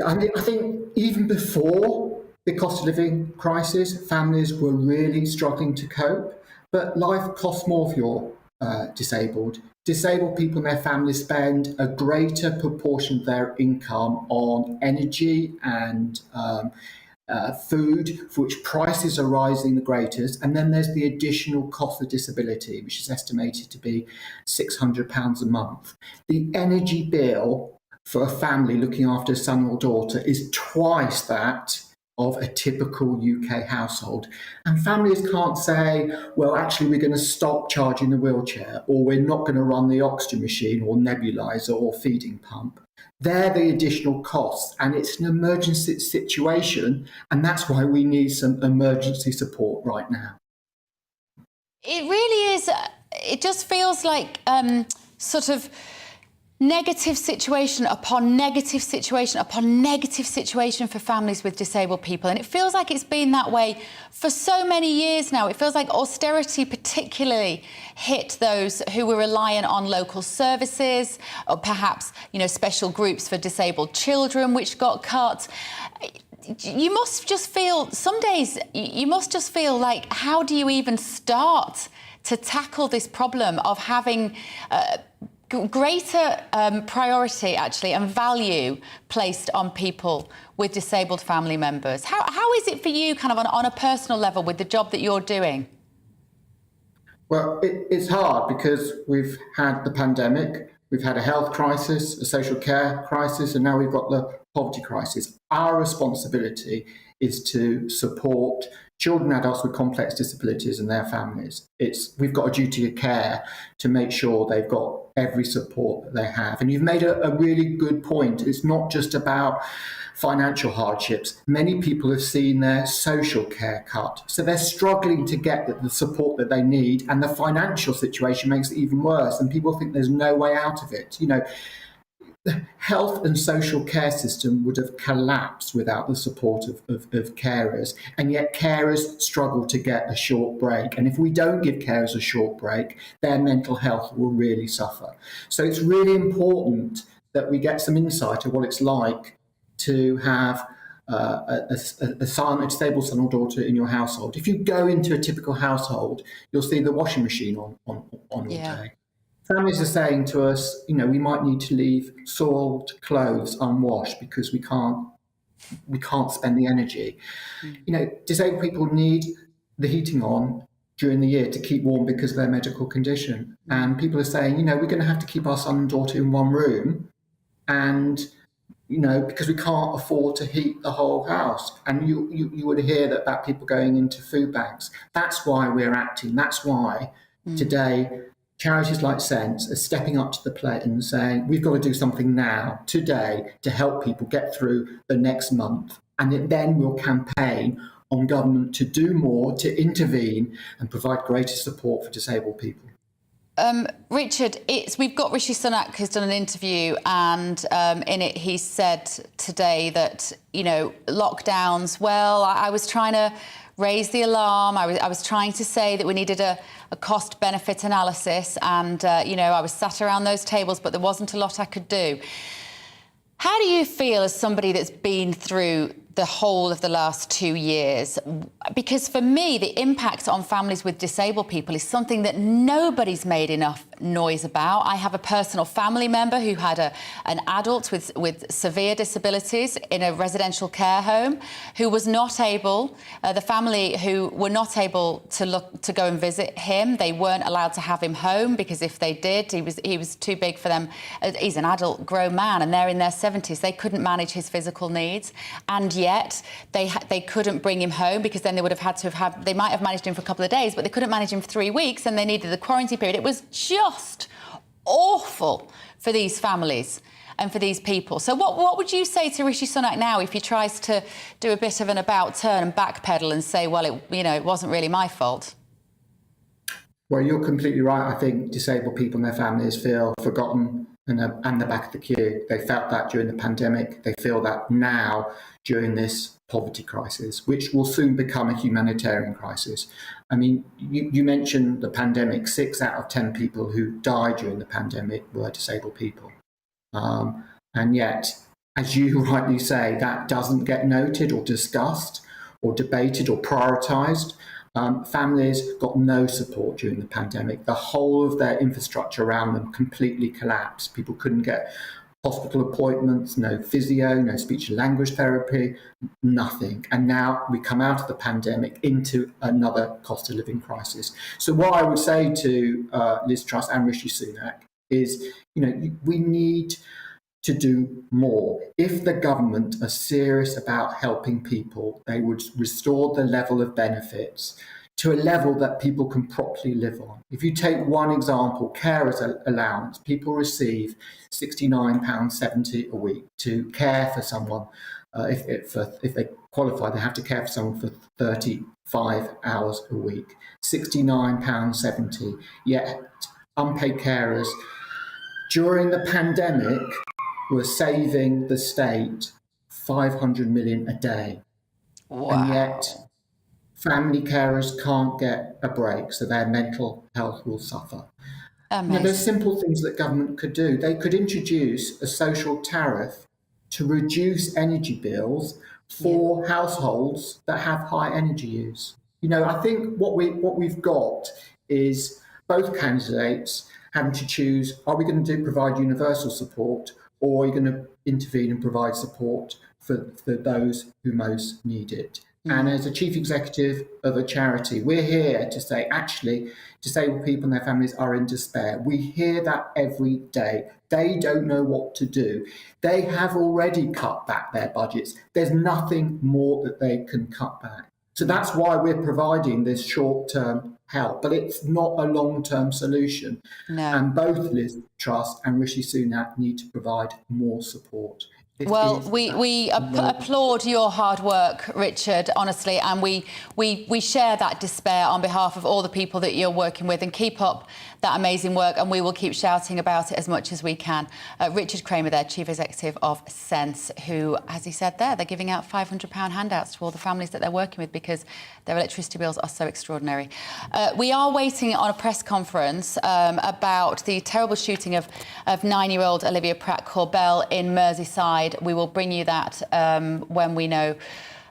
I think even before the cost of living crisis, families were really struggling to cope. But life costs more if you're disabled. Disabled people and their families spend a greater proportion of their income on energy and food, for which prices are rising the greatest. And then there's the additional cost of disability, which is estimated to be £600 a month. The energy bill for a family looking after a son or daughter is twice that of a typical UK household. And families can't say, well, actually, we're going to stop charging the wheelchair, or we're not going to run the oxygen machine or nebulizer or feeding pump. They're the additional costs, and it's an emergency situation, and that's why we need some emergency support right now. It really is, it just feels like sort of negative situation upon negative situation upon negative situation for families with disabled people. And it feels like it's been that way for so many years now. It feels like austerity particularly hit those who were reliant on local services, or perhaps, you know, special groups for disabled children, which got cut. You must just feel, some days, you must just feel like, how do you even start to tackle this problem of having greater priority, actually, and value placed on people with disabled family members? How is it for you, kind of on a personal level, with the job that you're doing? Well, it's hard because we've had the pandemic, we've had a health crisis, a social care crisis, and now we've got the poverty crisis. Our responsibility is to support children and adults with complex disabilities and their families. We've got a duty of care to make sure they've got every support that they have. And you've made a really good point. It's not just about financial hardships. Many people have seen their social care cut. So they're struggling to get the support that they need, and the financial situation makes it even worse. And people think there's no way out of it. You know, the health and social care system would have collapsed without the support of carers, and yet carers struggle to get a short break. And if we don't give carers a short break, their mental health will really suffer. So it's really important that we get some insight of what it's like to have a disabled son or daughter in your household. If you go into a typical household, you'll see the washing machine on all day. Families are saying to us, you know, we might need to leave soiled clothes unwashed because we can't spend the energy. You know, disabled people need the heating on during the year to keep warm because of their medical condition. And people are saying, you know, we're going to have to keep our son and daughter in one room, and, you know, because we can't afford to heat the whole house. And you would hear that about people going into food banks. That's why we're acting. That's why today charities like Sense are stepping up to the plate and saying, we've got to do something now, today, to help people get through the next month. And then we'll campaign on government to do more, to intervene and provide greater support for disabled people. Richard, we've got Rishi Sunak who's done an interview, and in it he said today that, you know, lockdowns, well, I was trying to raise the alarm. I was trying to say that we needed a cost-benefit analysis, and, you know, I was sat around those tables, but there wasn't a lot I could do. How do you feel as somebody that's been through the whole of the last 2 years? Because for me, the impact on families with disabled people is something that nobody's made enough noise about. I have a personal family member who had an adult with severe disabilities in a residential care home who was not able, the family who were not able to go and visit him. They weren't allowed to have him home because if they did, he was too big for them. He's an adult grown man and they're in their 70s. They couldn't manage his physical needs, and yet they couldn't bring him home because then they would have had to have they might have managed him for a couple of days, but they couldn't manage him for 3 weeks and they needed the quarantine period. It was just awful for these families and for these people. So what would you say to Rishi Sunak now if he tries to do a bit of an about turn and backpedal and say, well, it wasn't really my fault? Well, you're completely right. I think disabled people and their families feel forgotten and the back of the queue. They felt that during the pandemic. They feel that now during this poverty crisis, which will soon become a humanitarian crisis. I mean, you mentioned the pandemic. 6 out of 10 people who died during the pandemic were disabled people. And yet, as you rightly say, that doesn't get noted or discussed or debated or prioritised. Families got no support during the pandemic. The whole of their infrastructure around them completely collapsed. People couldn't get hospital appointments, no physio, no speech and language therapy, nothing. And now we come out of the pandemic into another cost of living crisis. So what I would say to Liz Truss and Rishi Sunak is, we need to do more. If the government are serious about helping people, they would restore the level of benefits to a level that people can properly live on. If you take one example, carers allowance, people receive £69.70 a week to care for someone. If they qualify, they have to care for someone for 35 hours a week. £69.70. Yet unpaid carers during the pandemic were saving the state $500 million a day. Wow. And yet family carers can't get a break, so their mental health will suffer. There's simple things that government could do. They could introduce a social tariff to reduce energy bills for households that have high energy use. I think what we've got is both candidates having to choose, are we going to provide universal support, or are you going to intervene and provide support for those who most need it? And as a chief executive of a charity, we're here to say, actually, disabled people and their families are in despair. We hear that every day. They don't know what to do. They have already cut back their budgets. There's nothing more that they can cut back. So that's why we're providing this short-term help, but it's not a long-term solution. No. And both Liz Truss and Rishi Sunak need to provide more support. Well, we applaud your hard work, Richard, honestly, and we share that despair on behalf of all the people that you're working with, and keep up that amazing work, and we will keep shouting about it as much as we can. Richard Kramer there, Chief Executive of Sense, who, as he said there, they're giving out £500 handouts to all the families that they're working with because their electricity bills are so extraordinary. We are waiting on a press conference about the terrible shooting of 9-year-old Olivia Pratt-Corbell in Merseyside. We will bring you that when we know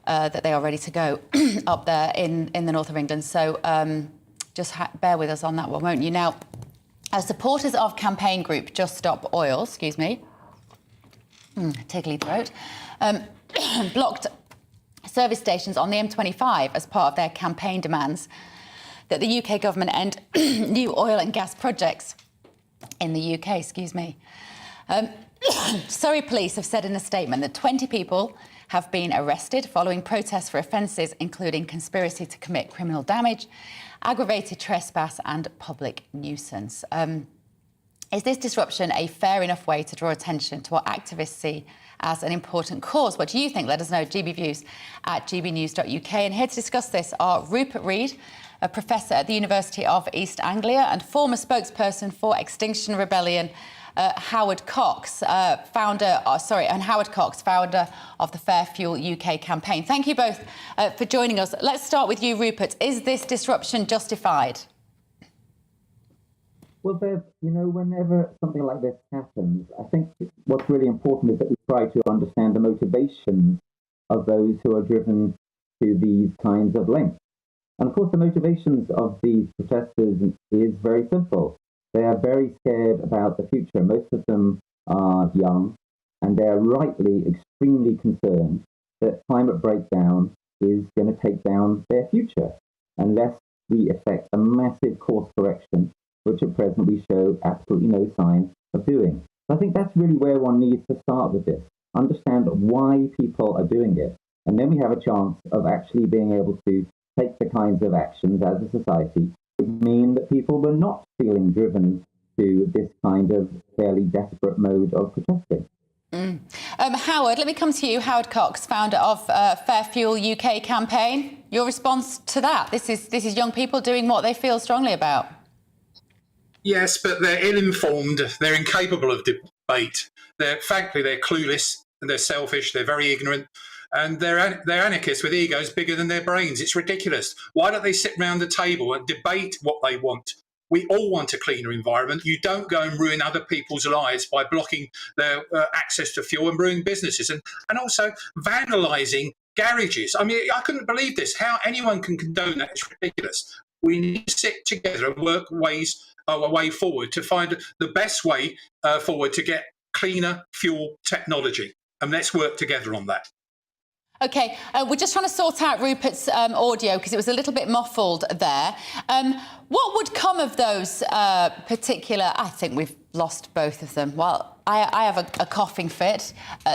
that they are ready to go up there in the north of England. So just bear with us on that one, won't you? Now, supporters of campaign group Just Stop Oil, tickly throat, blocked service stations on the M25 as part of their campaign demands that the UK government end new oil and gas projects in the UK, Surrey police have said in a statement that 20 people have been arrested following protests for offences including conspiracy to commit criminal damage, aggravated trespass and public nuisance. Is this disruption a fair enough way to draw attention to what activists see as an important cause. What do you think? Let us know. GBviews at gbnews.uk. And here to discuss this are Rupert Reed, a professor at the University of East Anglia and former spokesperson for Extinction Rebellion, Howard Cox, founder of the Fair Fuel UK campaign. Thank you both for joining us. Let's start with you, Rupert. Is this disruption justified? Well, Bev, whenever something like this happens, I think what's really important is that we try to understand the motivations of those who are driven to these kinds of lengths. And of course, the motivations of these protesters is very simple. They are very scared about the future. Most of them are young, and they're rightly extremely concerned that climate breakdown is going to take down their future unless we effect a massive course correction, which at present we show absolutely no sign of doing. I think that's really where one needs to start with this. Understand why people are doing it, and then we have a chance of actually being able to take the kinds of actions as a society would mean that people were not feeling driven to this kind of fairly desperate mode of protesting. Howard, let me come to you. Howard Cox, founder of Fair Fuel UK campaign. Your response to that? This is young people doing what they feel strongly about. Yes, but they're ill-informed. They're incapable of debate. Frankly, they're clueless and they're selfish. They're very ignorant. And they're anarchists with egos bigger than their brains. It's ridiculous. Why don't they sit round the table and debate what they want? We all want a cleaner environment. You don't go and ruin other people's lives by blocking their access to fuel and ruining businesses and also vandalising garages. I mean, I couldn't believe this. How anyone can condone that is ridiculous. We need to sit together and work a way forward to find the best way forward to get cleaner fuel technology. And let's work together on that. OK, we're just trying to sort out Rupert's audio because it was a little bit muffled there. What would come of those particular... I think we've lost both of them. Well, I have a coughing fit.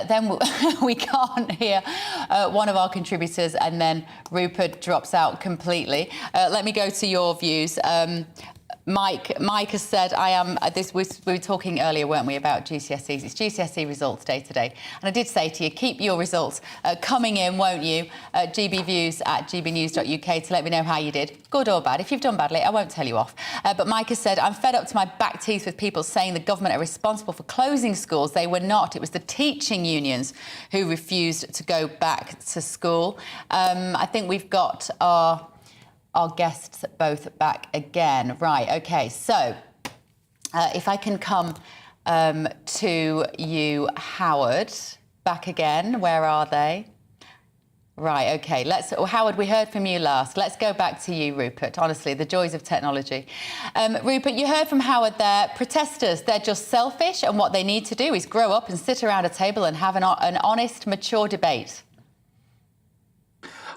Then we can't hear one of our contributors and then Rupert drops out completely. Let me go to your views. Mike has said, we were talking earlier, weren't we, about GCSEs. It's GCSE results day today. And I did say to you, keep your results coming in, won't you? GBviews at gbnews.uk to let me know how you did, good or bad. If you've done badly, I won't tell you off. But Mike has said, I'm fed up to my back teeth with people saying the government are responsible for closing schools. They were not. It was the teaching unions who refused to go back to school. I think we've got our guests both back again. Right, OK, so if I can come to you, Howard, back again. Where are they? Right, OK, Howard, we heard from you last. Let's go back to you, Rupert. Honestly, the joys of technology. Rupert, you heard from Howard there. Protesters, they're just selfish, and what they need to do is grow up and sit around a table and have an honest, mature debate.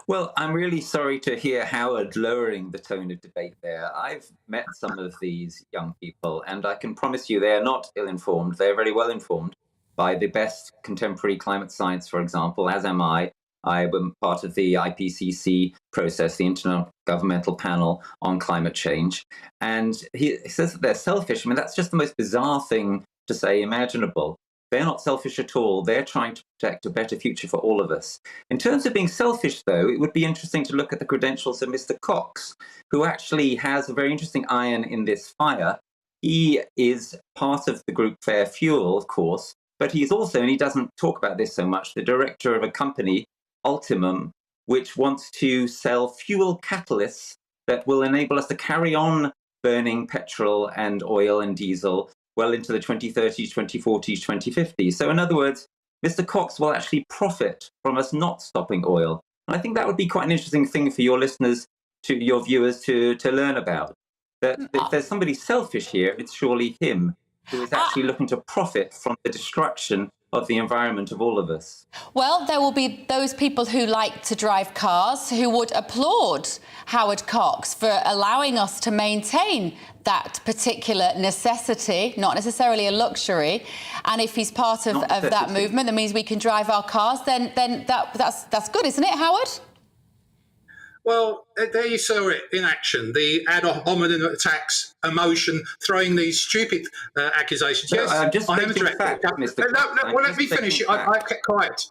Well, I'm really sorry to hear Howard lowering the tone of debate there. I've met some of these young people, and I can promise you they are not ill-informed. They're very well-informed by the best contemporary climate science, for example, as am I. I am part of the IPCC process, the Intergovernmental Panel on Climate Change. And he says that they're selfish. I mean, that's just the most bizarre thing to say imaginable. They're not selfish at all. They're trying to protect a better future for all of us. In terms of being selfish, though, it would be interesting to look at the credentials of Mr. Cox, who actually has a very interesting iron in this fire. He is part of the group Fair Fuel, of course, but he's also, and he doesn't talk about this so much, the director of a company, Ultimum, which wants to sell fuel catalysts that will enable us to carry on burning petrol and oil and diesel well into the 2030s, 2040s, 2050s. So in other words, Mr. Cox will actually profit from us not stopping oil. And I think that would be quite an interesting thing for your listeners, to your viewers to learn about. That if there's somebody selfish here, it's surely him who is actually looking to profit from the destruction of the environment of all of us. Well, there will be those people who like to drive cars who would applaud Howard Cox for allowing us to maintain that particular necessity, not necessarily a luxury. And if he's part of that movement, that means we can drive our cars, then that's good, isn't it, Howard? Well, there you saw it in action. The ad hominem attacks, emotion, throwing these stupid accusations. No, Yes, I'm just I am a stating director. fact, Mr. Cox. Well, let me finish. I kept quiet.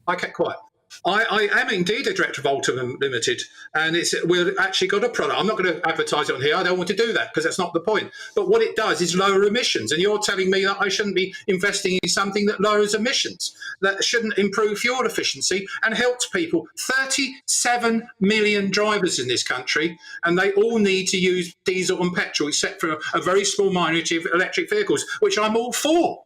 I kept quiet. I am indeed a director of Wootton Limited, and we've actually got a product. I'm not going to advertise it on here. I don't want to do that because that's not the point. But what it does is lower emissions, and you're telling me that I shouldn't be investing in something that lowers emissions, that shouldn't improve fuel efficiency and helps people. 37 million drivers in this country, and they all need to use diesel and petrol, except for a very small minority of electric vehicles, which I'm all for.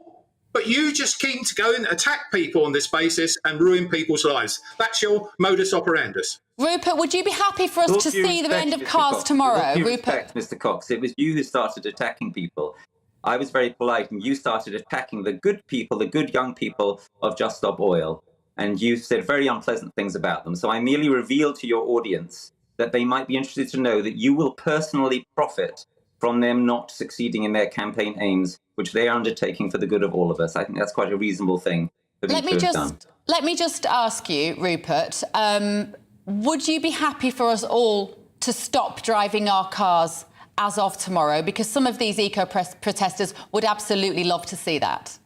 But you just keen to go and attack people on this basis and ruin people's lives. That's your modus operandus. Rupert, would you be happy for us to see the end of cars tomorrow? Rupert, Mr. Cox, it was you who started attacking people. I was very polite, and you started attacking the good people, the good young people of Just Stop Oil, and you said very unpleasant things about them. So I merely revealed to your audience that they might be interested to know that you will personally profit from them not succeeding in their campaign aims, which they are undertaking for the good of all of us. I think that's quite a reasonable thing for me to have done. Let me just ask you, Rupert, would you be happy for us all to stop driving our cars as of tomorrow? Because some of these eco-protesters would absolutely love to see that.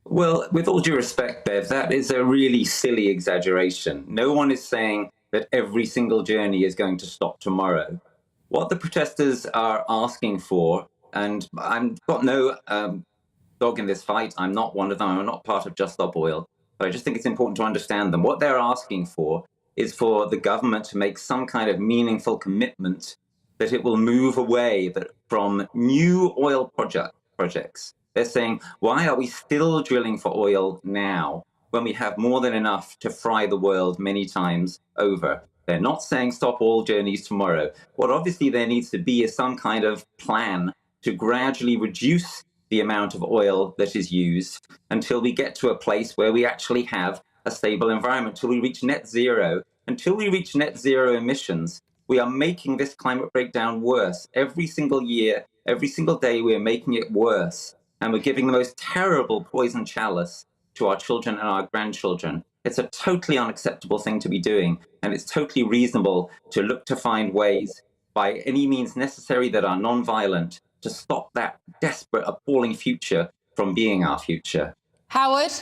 Well, with all due respect, Bev, that is a really silly exaggeration. No one is saying that every single journey is going to stop tomorrow. What the protesters are asking for, and I've got no dog in this fight, I'm not one of them, I'm not part of Just Stop Oil, but I just think it's important to understand them. What they're asking for is for the government to make some kind of meaningful commitment that it will move away from new oil projects. They're saying, why are we still drilling for oil now when we have more than enough to fry the world many times over? They're not saying stop all journeys tomorrow. What obviously there needs to be is some kind of plan to gradually reduce the amount of oil that is used until we get to a place where we actually have a stable environment, until we reach net zero. Until we reach net zero emissions, we are making this climate breakdown worse. Every single year, every single day, we are making it worse. And we're giving the most terrible poison chalice to our children and our grandchildren. It's a totally unacceptable thing to be doing, and it's totally reasonable to look to find ways by any means necessary that are non-violent to stop that desperate, appalling future from being our future. Howard?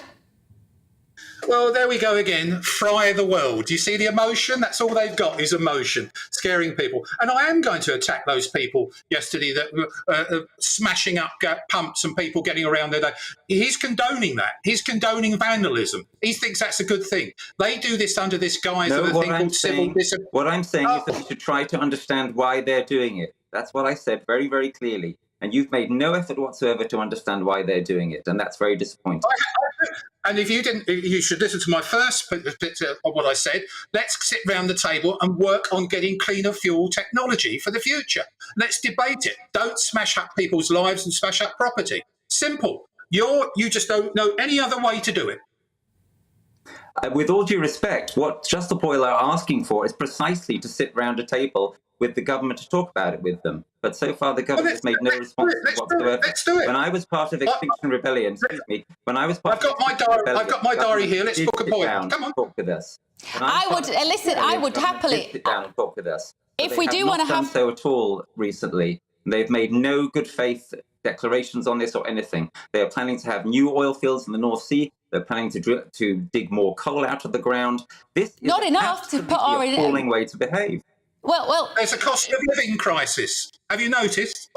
Well, there we go again. Fry the world. You see the emotion? That's all they've got is emotion, scaring people. And I am going to attack those people yesterday that were smashing up pumps and people getting around their day. He's condoning that. He's condoning vandalism. He thinks that's a good thing. They do this under this guise of a thing called civil discipline. What I'm saying is that we should try to understand why they're doing it. That's what I said very, very clearly. And you've made no effort whatsoever to understand why they're doing it. And that's very disappointing. And if you didn't, you should listen to my first bit of what I said. Let's sit round the table and work on getting cleaner fuel technology for the future. Let's debate it. Don't smash up people's lives and smash up property. Simple. You just don't know any other way to do it. With all due respect, what Just Stop Oil are asking for is precisely to sit round a table with the government to talk about it with them. But so far, the government has made no response whatsoever. Let's do it. When I was part of Extinction Rebellion, when I was part I've got my diary here. Let's book a point. Come on. Talk with us. I would happily sit down and talk with us. If we do want to have so at all recently, they've made no good faith declarations on this or anything. They are planning to have new oil fields in the North Sea. They're planning to dig more coal out of the ground. This is not enough to put our appalling way to behave. Well, there's a cost of living crisis. Have you noticed?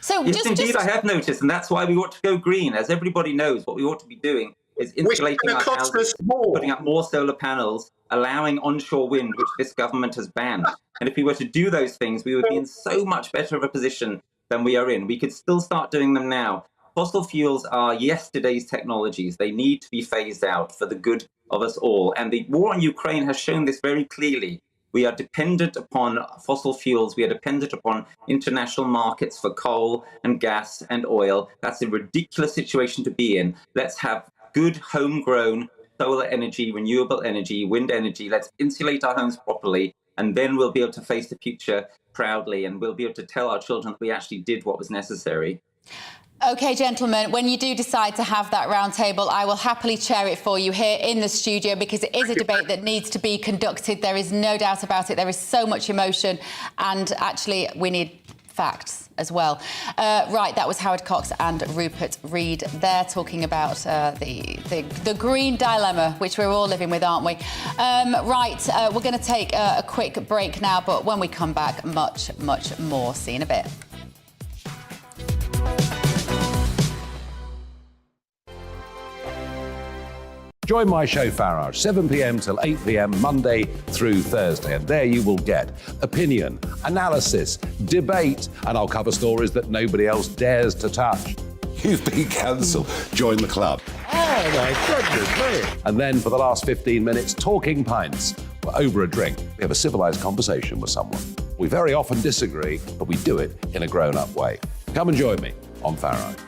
So yes, indeed, I have noticed, and that's why we ought to go green. As everybody knows, what we ought to be doing is insulating our houses, putting up more solar panels, allowing onshore wind, which this government has banned. And if we were to do those things, we would be in so much better of a position than we are in. We could still start doing them now. Fossil fuels are yesterday's technologies. They need to be phased out for the good of us all. And the war in Ukraine has shown this very clearly. We are dependent upon fossil fuels. We are dependent upon international markets for coal and gas and oil. That's a ridiculous situation to be in. Let's have good homegrown solar energy, renewable energy, wind energy. Let's insulate our homes properly, and then we'll be able to face the future proudly, and we'll be able to tell our children that we actually did what was necessary. OK, gentlemen, when you do decide to have that roundtable, I will happily chair it for you here in the studio because it is a debate that needs to be conducted. There is no doubt about it. There is so much emotion and actually we need facts as well. Right, that was Howard Cox and Rupert Reed there talking about the green dilemma, which we're all living with, aren't we? We're going to take a quick break now, but when we come back, much more. See you in a bit. Join my show Farage, 7 p.m. till 8 p.m. Monday through Thursday. And there you will get opinion, analysis, debate, and I'll cover stories that nobody else dares to touch. You've been cancelled. Join the club. Oh, my goodness me. And then for the last 15 minutes, talking pints. We're over a drink. We have a civilised conversation with someone. We very often disagree, but we do it in a grown-up way. Come and join me on Farage.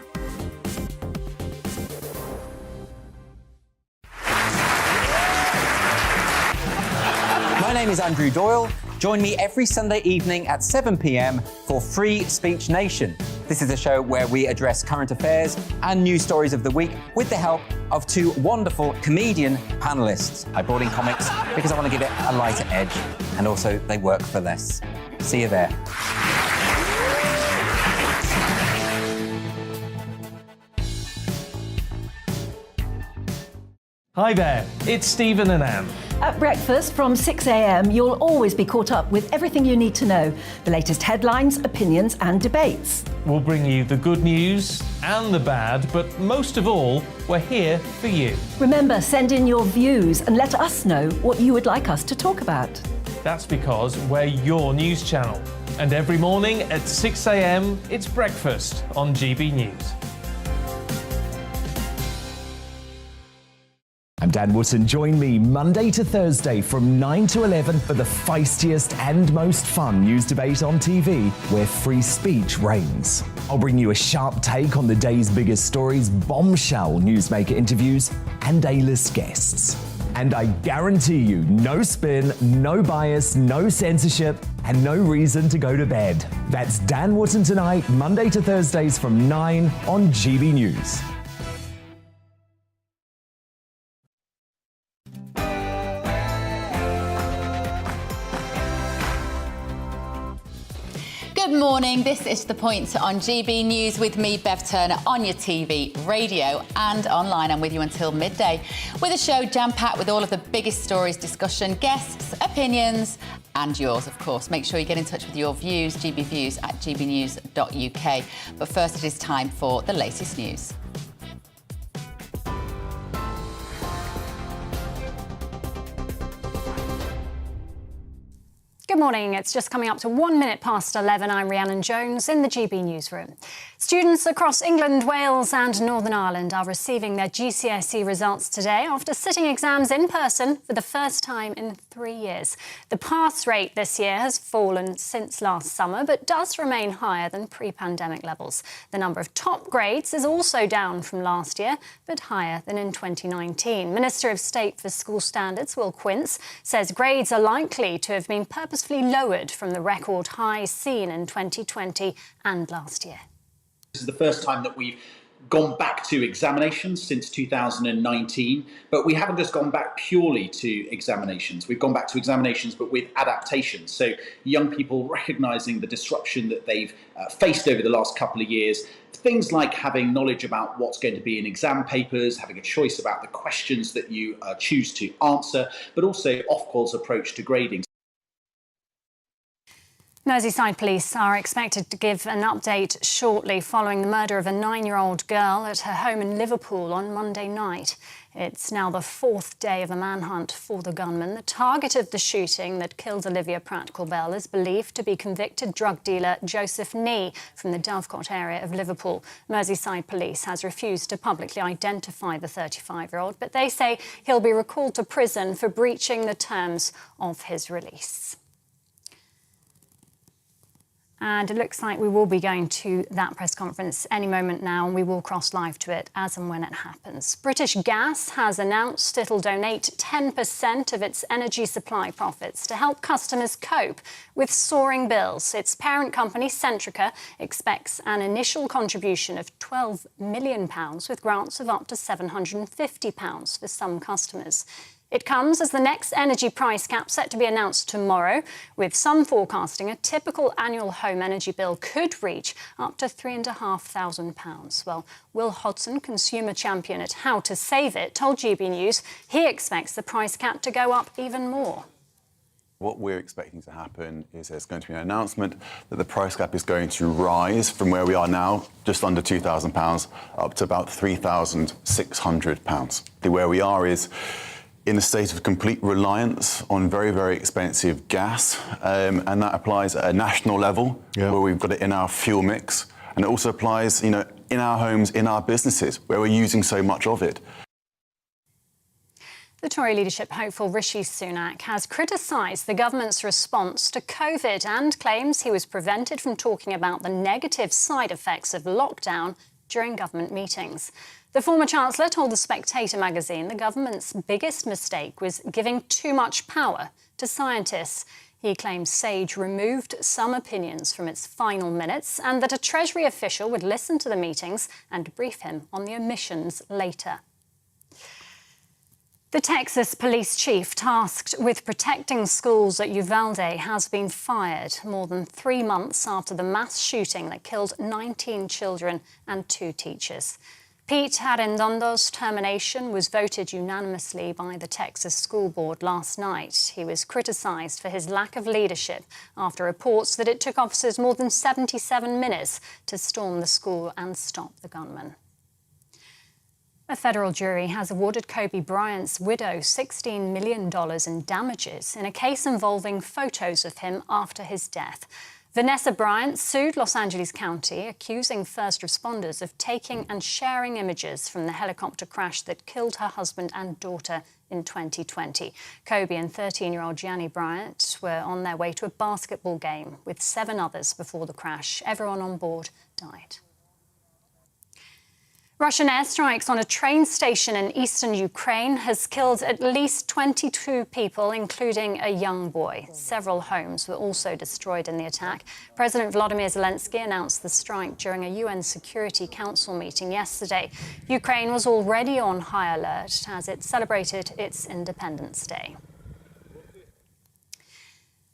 My name is Andrew Doyle. Join me every Sunday evening at 7 p.m. for Free Speech Nation. This is a show where we address current affairs and news stories of the week with the help of two wonderful comedian panellists. I brought in comics because I want to give it a lighter edge, and also they work for less. See you there. Hi there, it's Stephen and Anne. At breakfast from 6 a.m, you'll always be caught up with everything you need to know, the latest headlines, opinions and debates. We'll bring you the good news and the bad, but most of all, we're here for you. Remember, send in your views and let us know what you would like us to talk about. That's because we're your news channel. And every morning at 6 a.m, it's breakfast on GB News. I'm Dan Wootton. Join me Monday to Thursday from 9 to 11 for the feistiest and most fun news debate on TV, where free speech reigns. I'll bring you a sharp take on the day's biggest stories, bombshell newsmaker interviews, and A-list guests. And I guarantee you, no spin, no bias, no censorship, and no reason to go to bed. That's Dan Wootton tonight, Monday to Thursdays from 9 on GB News. Good morning, this is The Point on GB News with me, Bev Turner, on your TV, radio and online. I'm with you until midday with a show jam-packed with all of the biggest stories, discussion, guests, opinions and yours, of course. Make sure you get in touch with your views, gbviews at gbnews.uk. But first it is time for the latest news. Good morning. It's just coming up to 1 minute past 11. I'm Rhiannon Jones in the GB newsroom. Students across England, Wales and Northern Ireland are receiving their GCSE results today after sitting exams in person for the first time in 3 years. The pass rate this year has fallen since last summer, but does remain higher than pre-pandemic levels. The number of top grades is also down from last year, but higher than in 2019. Minister of State for School Standards, Will Quince, says grades are likely to have been purposefully lowered from the record highs seen in 2020 and last year. This is the first time that we've gone back to examinations since 2019, but we haven't just gone back purely to examinations. We've gone back to examinations, but with adaptations. So young people recognising the disruption that they've faced over the last couple of years. Things like having knowledge about what's going to be in exam papers, having a choice about the questions that you choose to answer, but also Ofqual's approach to grading. Merseyside police are expected to give an update shortly following the murder of a 9-year-old girl at her home in Liverpool on Monday night. It's now the 4th day of a manhunt for the gunman. The target of the shooting that killed Olivia Pratt-Corbell is believed to be convicted drug dealer Joseph Nee from the Dovecot area of Liverpool. Merseyside police has refused to publicly identify the 35-year-old, but they say he'll be recalled to prison for breaching the terms of his release. And it looks like we will be going to that press conference any moment now, and we will cross live to it as and when it happens. British Gas has announced it'll donate 10% of its energy supply profits to help customers cope with soaring bills. Its parent company, Centrica, expects an initial contribution of £12 million with grants of up to £750 for some customers. It comes as the next energy price cap set to be announced tomorrow, with some forecasting a typical annual home energy bill could reach up to £3,500. Well, Will Hodson, consumer champion at How to Save It, told GB News he expects the price cap to go up even more. What we're expecting to happen is there's going to be an announcement that the price cap is going to rise from where we are now, just under £2,000, up to about £3,600. Where we are is in a state of complete reliance on very, very expensive gas, and that applies at a national level, where we've got it in our fuel mix, and it also applies, in our homes, in our businesses, where we're using so much of it. The Tory leadership hopeful Rishi Sunak has criticised the government's response to COVID and claims he was prevented from talking about the negative side effects of lockdown during government meetings. The former Chancellor told The Spectator magazine the government's biggest mistake was giving too much power to scientists. He claims SAGE removed some opinions from its final minutes and that a Treasury official would listen to the meetings and brief him on the omissions later. The Texas police chief tasked with protecting schools at Uvalde has been fired more than 3 months after the mass shooting that killed 19 children and 2 teachers. Pete Arredondo's termination was voted unanimously by the Texas School Board last night. He was criticised for his lack of leadership after reports that it took officers more than 77 minutes to storm the school and stop the gunman. A federal jury has awarded Kobe Bryant's widow $16 million in damages in a case involving photos of him after his death. Vanessa Bryant sued Los Angeles County, accusing first responders of taking and sharing images from the helicopter crash that killed her husband and daughter in 2020. Kobe and 13-year-old Gianni Bryant were on their way to a basketball game with 7 others before the crash. Everyone on board died. Russian airstrikes on a train station in eastern Ukraine has killed at least 22 people, including a young boy. Several homes were also destroyed in the attack. President Volodymyr Zelensky announced the strike during a UN Security Council meeting yesterday. Ukraine was already on high alert as it celebrated its Independence Day.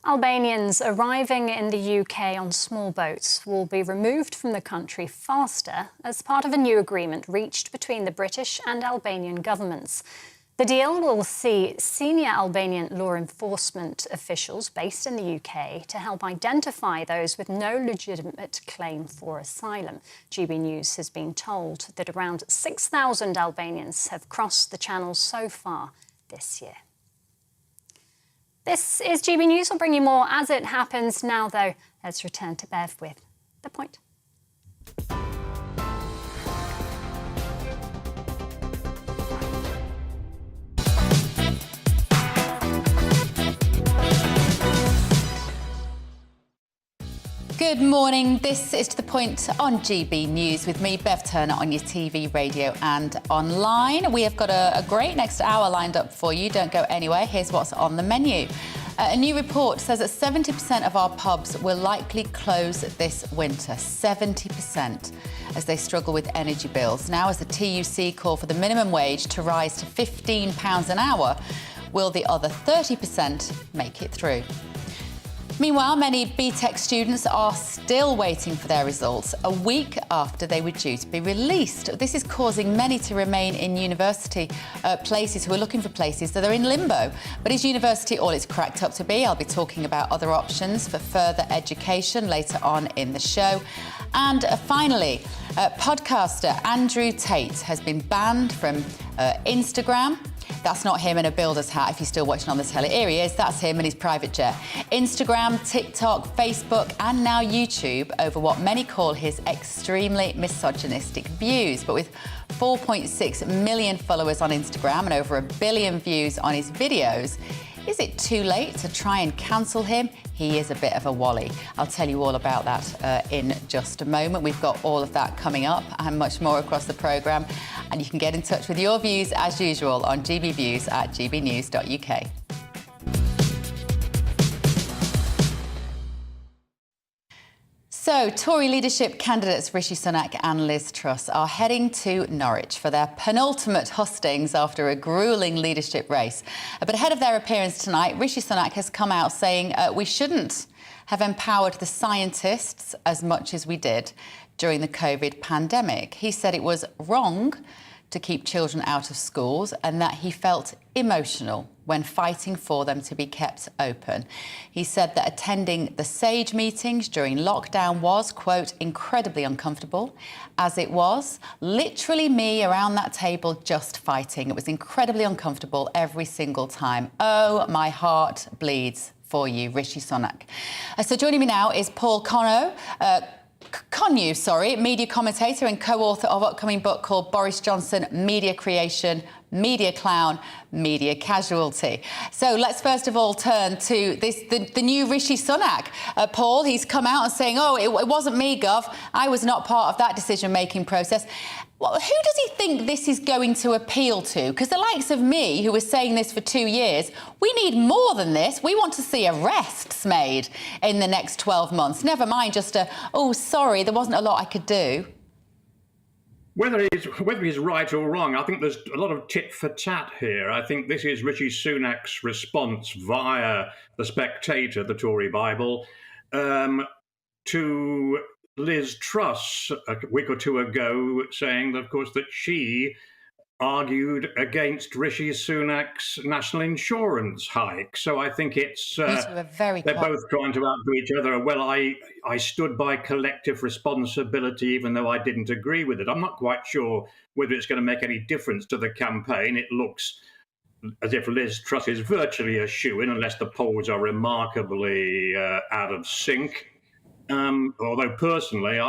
Albanians arriving in the UK on small boats will be removed from the country faster as part of a new agreement reached between the British and Albanian governments. The deal will see senior Albanian law enforcement officials based in the UK to help identify those with no legitimate claim for asylum. GB News has been told that around 6,000 Albanians have crossed the Channel so far this year. This is GB News. I'll bring you more as it happens. Now, though, let's return to Bev with The Point. Good morning. This is To The Point on GB News with me, Bev Turner, on your TV, radio and online. We have got a great next hour lined up for you. Don't go anywhere. Here's what's on the menu. A new report says that 70% of our pubs will likely close this winter. 70%, as they struggle with energy bills. Now, as the TUC call for the minimum wage to rise to £15 an hour, will the other 30% make it through? Meanwhile, many BTEC students are still waiting for their results a week after they were due to be released. This is causing many to remain in university places who are looking for places that are in limbo. But is university all it's cracked up to be? I'll be talking about other options for further education later on in the show. And finally, podcaster Andrew Tate has been banned from Instagram. That's not him in a builder's hat if you're still watching on the telly. Here he is, that's him in his private jet. Instagram, TikTok, Facebook and now YouTube over what many call his extremely misogynistic views. But with 4.6 million followers on Instagram and over 1 billion views on his videos, Is it too late to try and cancel him? He is a bit of a wally. I'll tell you all about that in just a moment. We've got all of that coming up and much more across the programme. And you can get in touch with your views as usual on gbviews@gbnews.uk. So, Tory leadership candidates Rishi Sunak and Liz Truss are heading to Norwich for their penultimate hustings after a gruelling leadership race. But ahead of their appearance tonight, Rishi Sunak has come out saying we shouldn't have empowered the scientists as much as we did during the COVID pandemic. He said it was wrong to keep children out of schools and that he felt emotional when fighting for them to be kept open. He said that attending the SAGE meetings during lockdown was, quote, incredibly uncomfortable, as it was literally me around that table just fighting. It was incredibly uncomfortable every single time. Oh, my heart bleeds for you, Rishi Sunak. So joining me now is Paul Connew, media commentator and co-author of an upcoming book called Boris Johnson, Media Creation, Media Clown, Media Casualty. So let's first of all turn to the new Rishi Sunak. Paul, he's come out and saying, oh, it wasn't me, Gov. I was not part of that decision-making process. Well, who does he think this is going to appeal to? Because the likes of me, who was saying this for 2 years, we need more than this. We want to see arrests made in the next 12 months. Never mind just oh, sorry, there wasn't a lot I could do. Whether he's right or wrong, I think there's a lot of tit for tat here. I think this is Rishi Sunak's response via The Spectator, the Tory Bible, to Liz Truss a week or two ago, saying, of course, that she argued against Rishi Sunak's national insurance hike. So I think it's they're both trying to outdo each other. Well, I stood by collective responsibility, even though I didn't agree with it. I'm not quite sure whether it's going to make any difference to the campaign. It looks as if Liz Truss is virtually a shoo-in, unless the polls are remarkably out of sync. Although personally,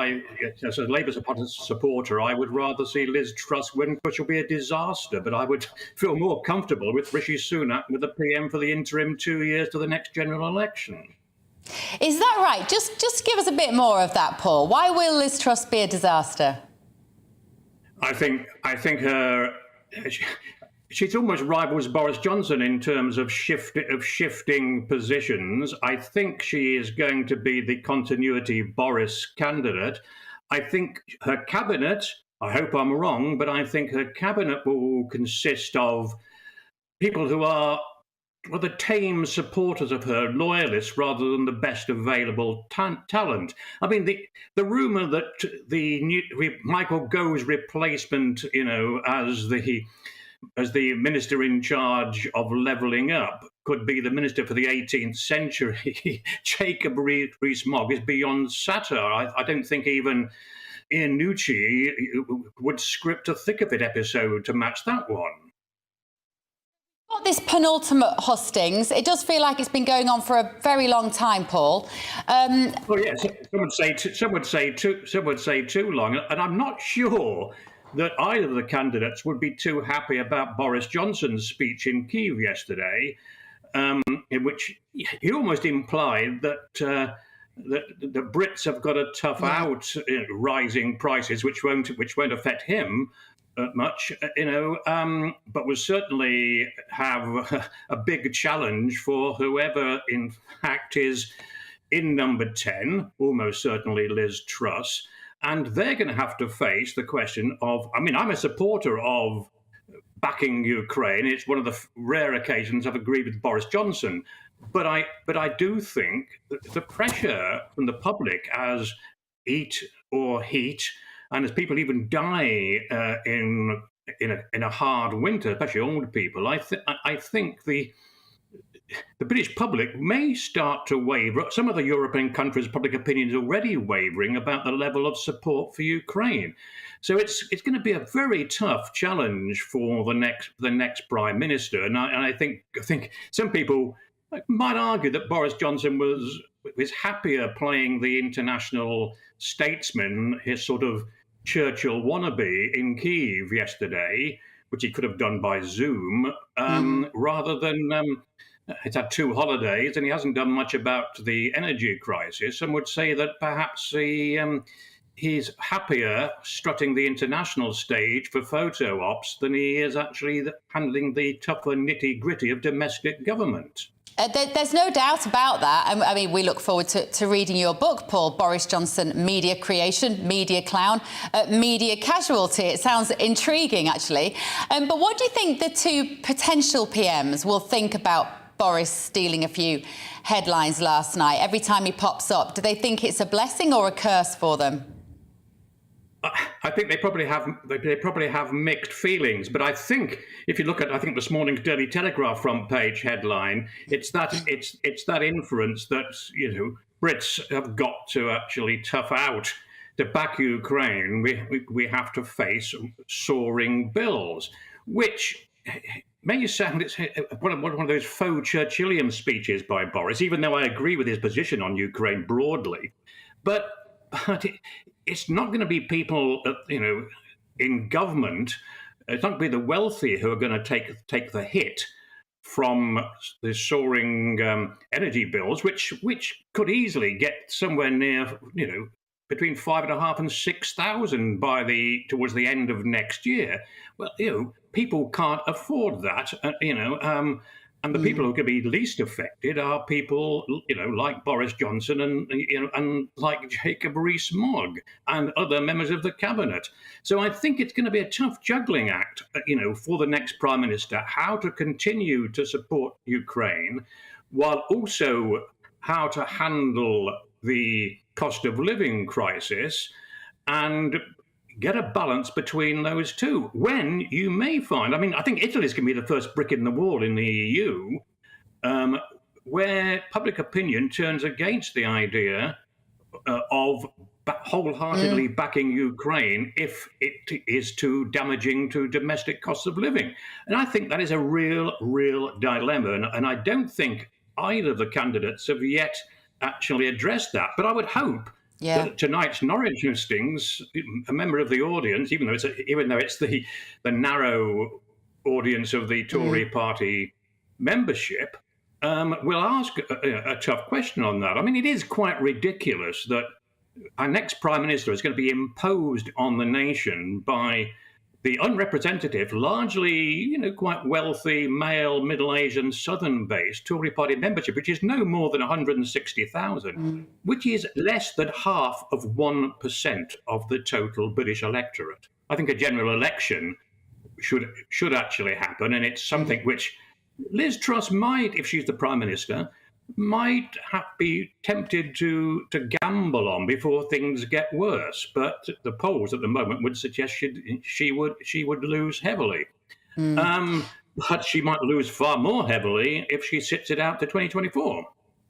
as a Labour supporter, I would rather see Liz Truss win, which will be a disaster. But I would feel more comfortable with Rishi Sunak with the PM for the interim 2 years to the next general election. Is that right? Just give us a bit more of that, Paul. Why will Liz Truss be a disaster? I think her. She's almost rivals Boris Johnson in terms of shifting positions. I think she is going to be the continuity Boris candidate. I think her cabinet, I hope I'm wrong, but I think her cabinet will consist of people who are the tame supporters of her, loyalists, rather than the best available talent. I mean, the rumour that the new Michael Gove's replacement, as the minister in charge of levelling up, could be the minister for the 18th century, Jacob Rees-Mogg, is beyond satire. I don't think even Ian Nucci would script a thick of it episode to match that one. Got this penultimate hustings. It does feel like it's been going on for a very long time, Paul. Well, yes, some would say too long, and I'm not sure that either of the candidates would be too happy about Boris Johnson's speech in Kyiv yesterday, in which he almost implied that the Brits have got to tough out rising prices, which won't affect him much, but will certainly have a big challenge for whoever, in fact, is in number 10, almost certainly Liz Truss. And they're going to have to face the question of, I'm a supporter of backing Ukraine. It's one of the rare occasions I've agreed with Boris Johnson. But I do think that the pressure from the public as eat or heat, and as people even die in a hard winter, especially old people, I think the British public may start to waver. Some of the European countries' public opinion is already wavering about the level of support for Ukraine. So it's going to be a very tough challenge for the next Prime Minister. And I think some people might argue that Boris Johnson was happier playing the international statesman, his sort of Churchill wannabe in Kyiv yesterday, which he could have done by Zoom, rather than He's had 2 holidays and he hasn't done much about the energy crisis. Some would say that perhaps he's happier strutting the international stage for photo ops than he is actually handling the tougher nitty-gritty of domestic government. There's no doubt about that. I mean, we look forward to reading your book, Paul. Boris Johnson, media creation, media clown, media casualty. It sounds intriguing, actually. But what do you think the 2 potential PMs will think about Boris stealing a few headlines last night? Every time he pops up, do they think it's a blessing or a curse for them? I think they probably have mixed feelings, but I think if you look at this morning's Daily Telegraph front page headline, it's that inference that Brits have got to actually tough out to back Ukraine. We have to face soaring bills, which may sound it's one of those faux Churchillian speeches by Boris, even though I agree with his position on Ukraine broadly, but it's not going to be people, in government. It's not going to be the wealthy who are going to take the hit from the soaring energy bills, which could easily get somewhere near, between 5,500 and 6,000 towards the end of next year. Well, people can't afford that, and the people who could be least affected are people, like Boris Johnson and like Jacob Rees-Mogg and other members of the cabinet. So I think it's going to be a tough juggling act, for the next Prime Minister, how to continue to support Ukraine while also how to handle the cost of living crisis and get a balance between those two. When you may find, I think Italy's going to be the first brick in the wall in the EU, where public opinion turns against the idea of wholeheartedly backing Ukraine if it is too damaging to domestic costs of living. And I think that is a real dilemma. And I don't think either of the candidates have yet actually addressed that. But I would hope that tonight's Norwich hustings, a member of the audience, even though it's the narrow audience of the Tory party membership, will ask a tough question on that. I mean, it is quite ridiculous that our next Prime Minister is going to be imposed on the nation by the unrepresentative, largely, quite wealthy, male, middle-aged and southern-based Tory party membership, which is no more than 160,000, which is less than half of 1% of the total British electorate. I think a general election should actually happen, and it's something which Liz Truss might, if she's the Prime Minister, might be tempted to gamble on before things get worse. But the polls at the moment would suggest she would lose heavily. But she might lose far more heavily if she sits it out to 2024.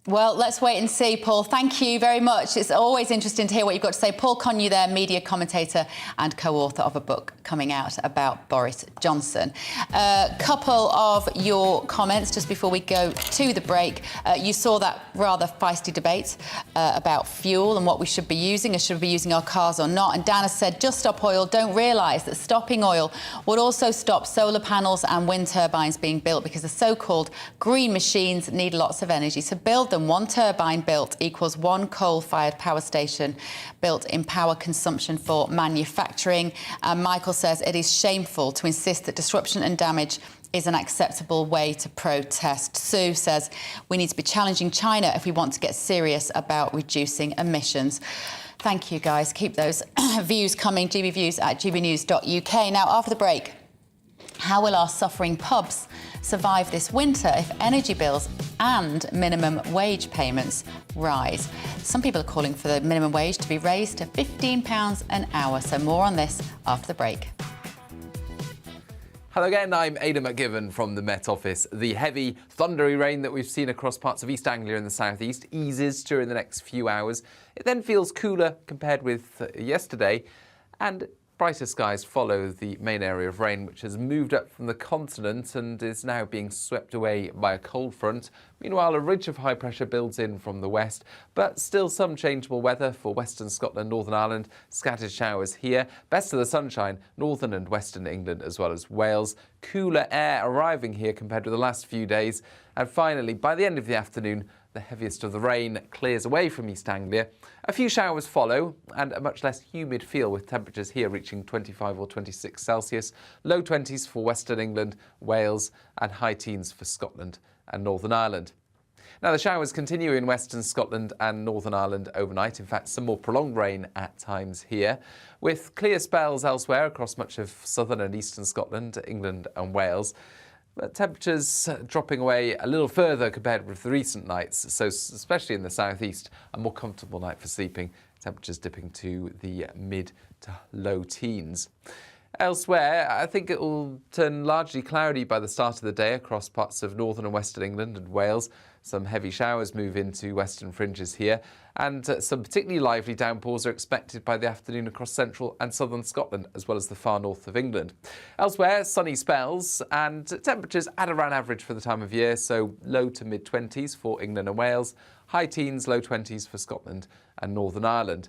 Well, let's wait and see, Paul. Thank you very much. It's always interesting to hear what you've got to say. Paul Connew there, media commentator and co-author of a book coming out about Boris Johnson. A couple of your comments just before we go to the break. You saw that rather feisty debate about fuel and what we should be using, or should we be using our cars or not. And Dana said, just stop oil. Don't realise that stopping oil would also stop solar panels and wind turbines being built, because the so-called green machines need lots of energy. So build them. One turbine built equals one coal-fired power station built in power consumption for manufacturing. And Michael says it is shameful to insist that disruption and damage is an acceptable way to protest. Sue says we need to be challenging China if we want to get serious about reducing emissions. Thank you, guys. Keep those views coming. GBviews at gbnews.uk. Now, after the break, how will our suffering pubs survive this winter if energy bills and minimum wage payments rise? Some people are calling for the minimum wage to be raised to £15 an hour. So more on this after the break. Hello again, I'm Aidan McGivern from the Met Office. The heavy, thundery rain that we've seen across parts of East Anglia in the southeast eases during the next few hours. It then feels cooler compared with yesterday, and brighter skies follow the main area of rain, which has moved up from the continent and is now being swept away by a cold front. Meanwhile, a ridge of high pressure builds in from the west, but still some changeable weather for western Scotland, Northern Ireland, scattered showers here. Best of the sunshine, northern and western England as well as Wales. Cooler air arriving here compared with the last few days, And finally, by the end of the afternoon, the heaviest of the rain clears away from East Anglia. A few showers follow and a much less humid feel, with temperatures here reaching 25 or 26 Celsius, low 20s for Western England, Wales and high teens for Scotland and Northern Ireland. Now, the showers continue in Western Scotland and Northern Ireland overnight. In fact, some more prolonged rain at times here, with clear spells elsewhere across much of southern and eastern Scotland, England and Wales. But temperatures dropping away a little further compared with the recent nights, so especially in the southeast, a more comfortable night for sleeping, temperatures dipping to the mid to low teens. Elsewhere, I think it will turn largely cloudy by the start of the day across parts of northern and western England and Wales. Some heavy showers move into western fringes here, and some particularly lively downpours are expected by the afternoon across central and southern Scotland, as well as the far north of England. Elsewhere, sunny spells and temperatures at around average for the time of year, so low to mid-20s for England and Wales, high teens, low 20s for Scotland and Northern Ireland.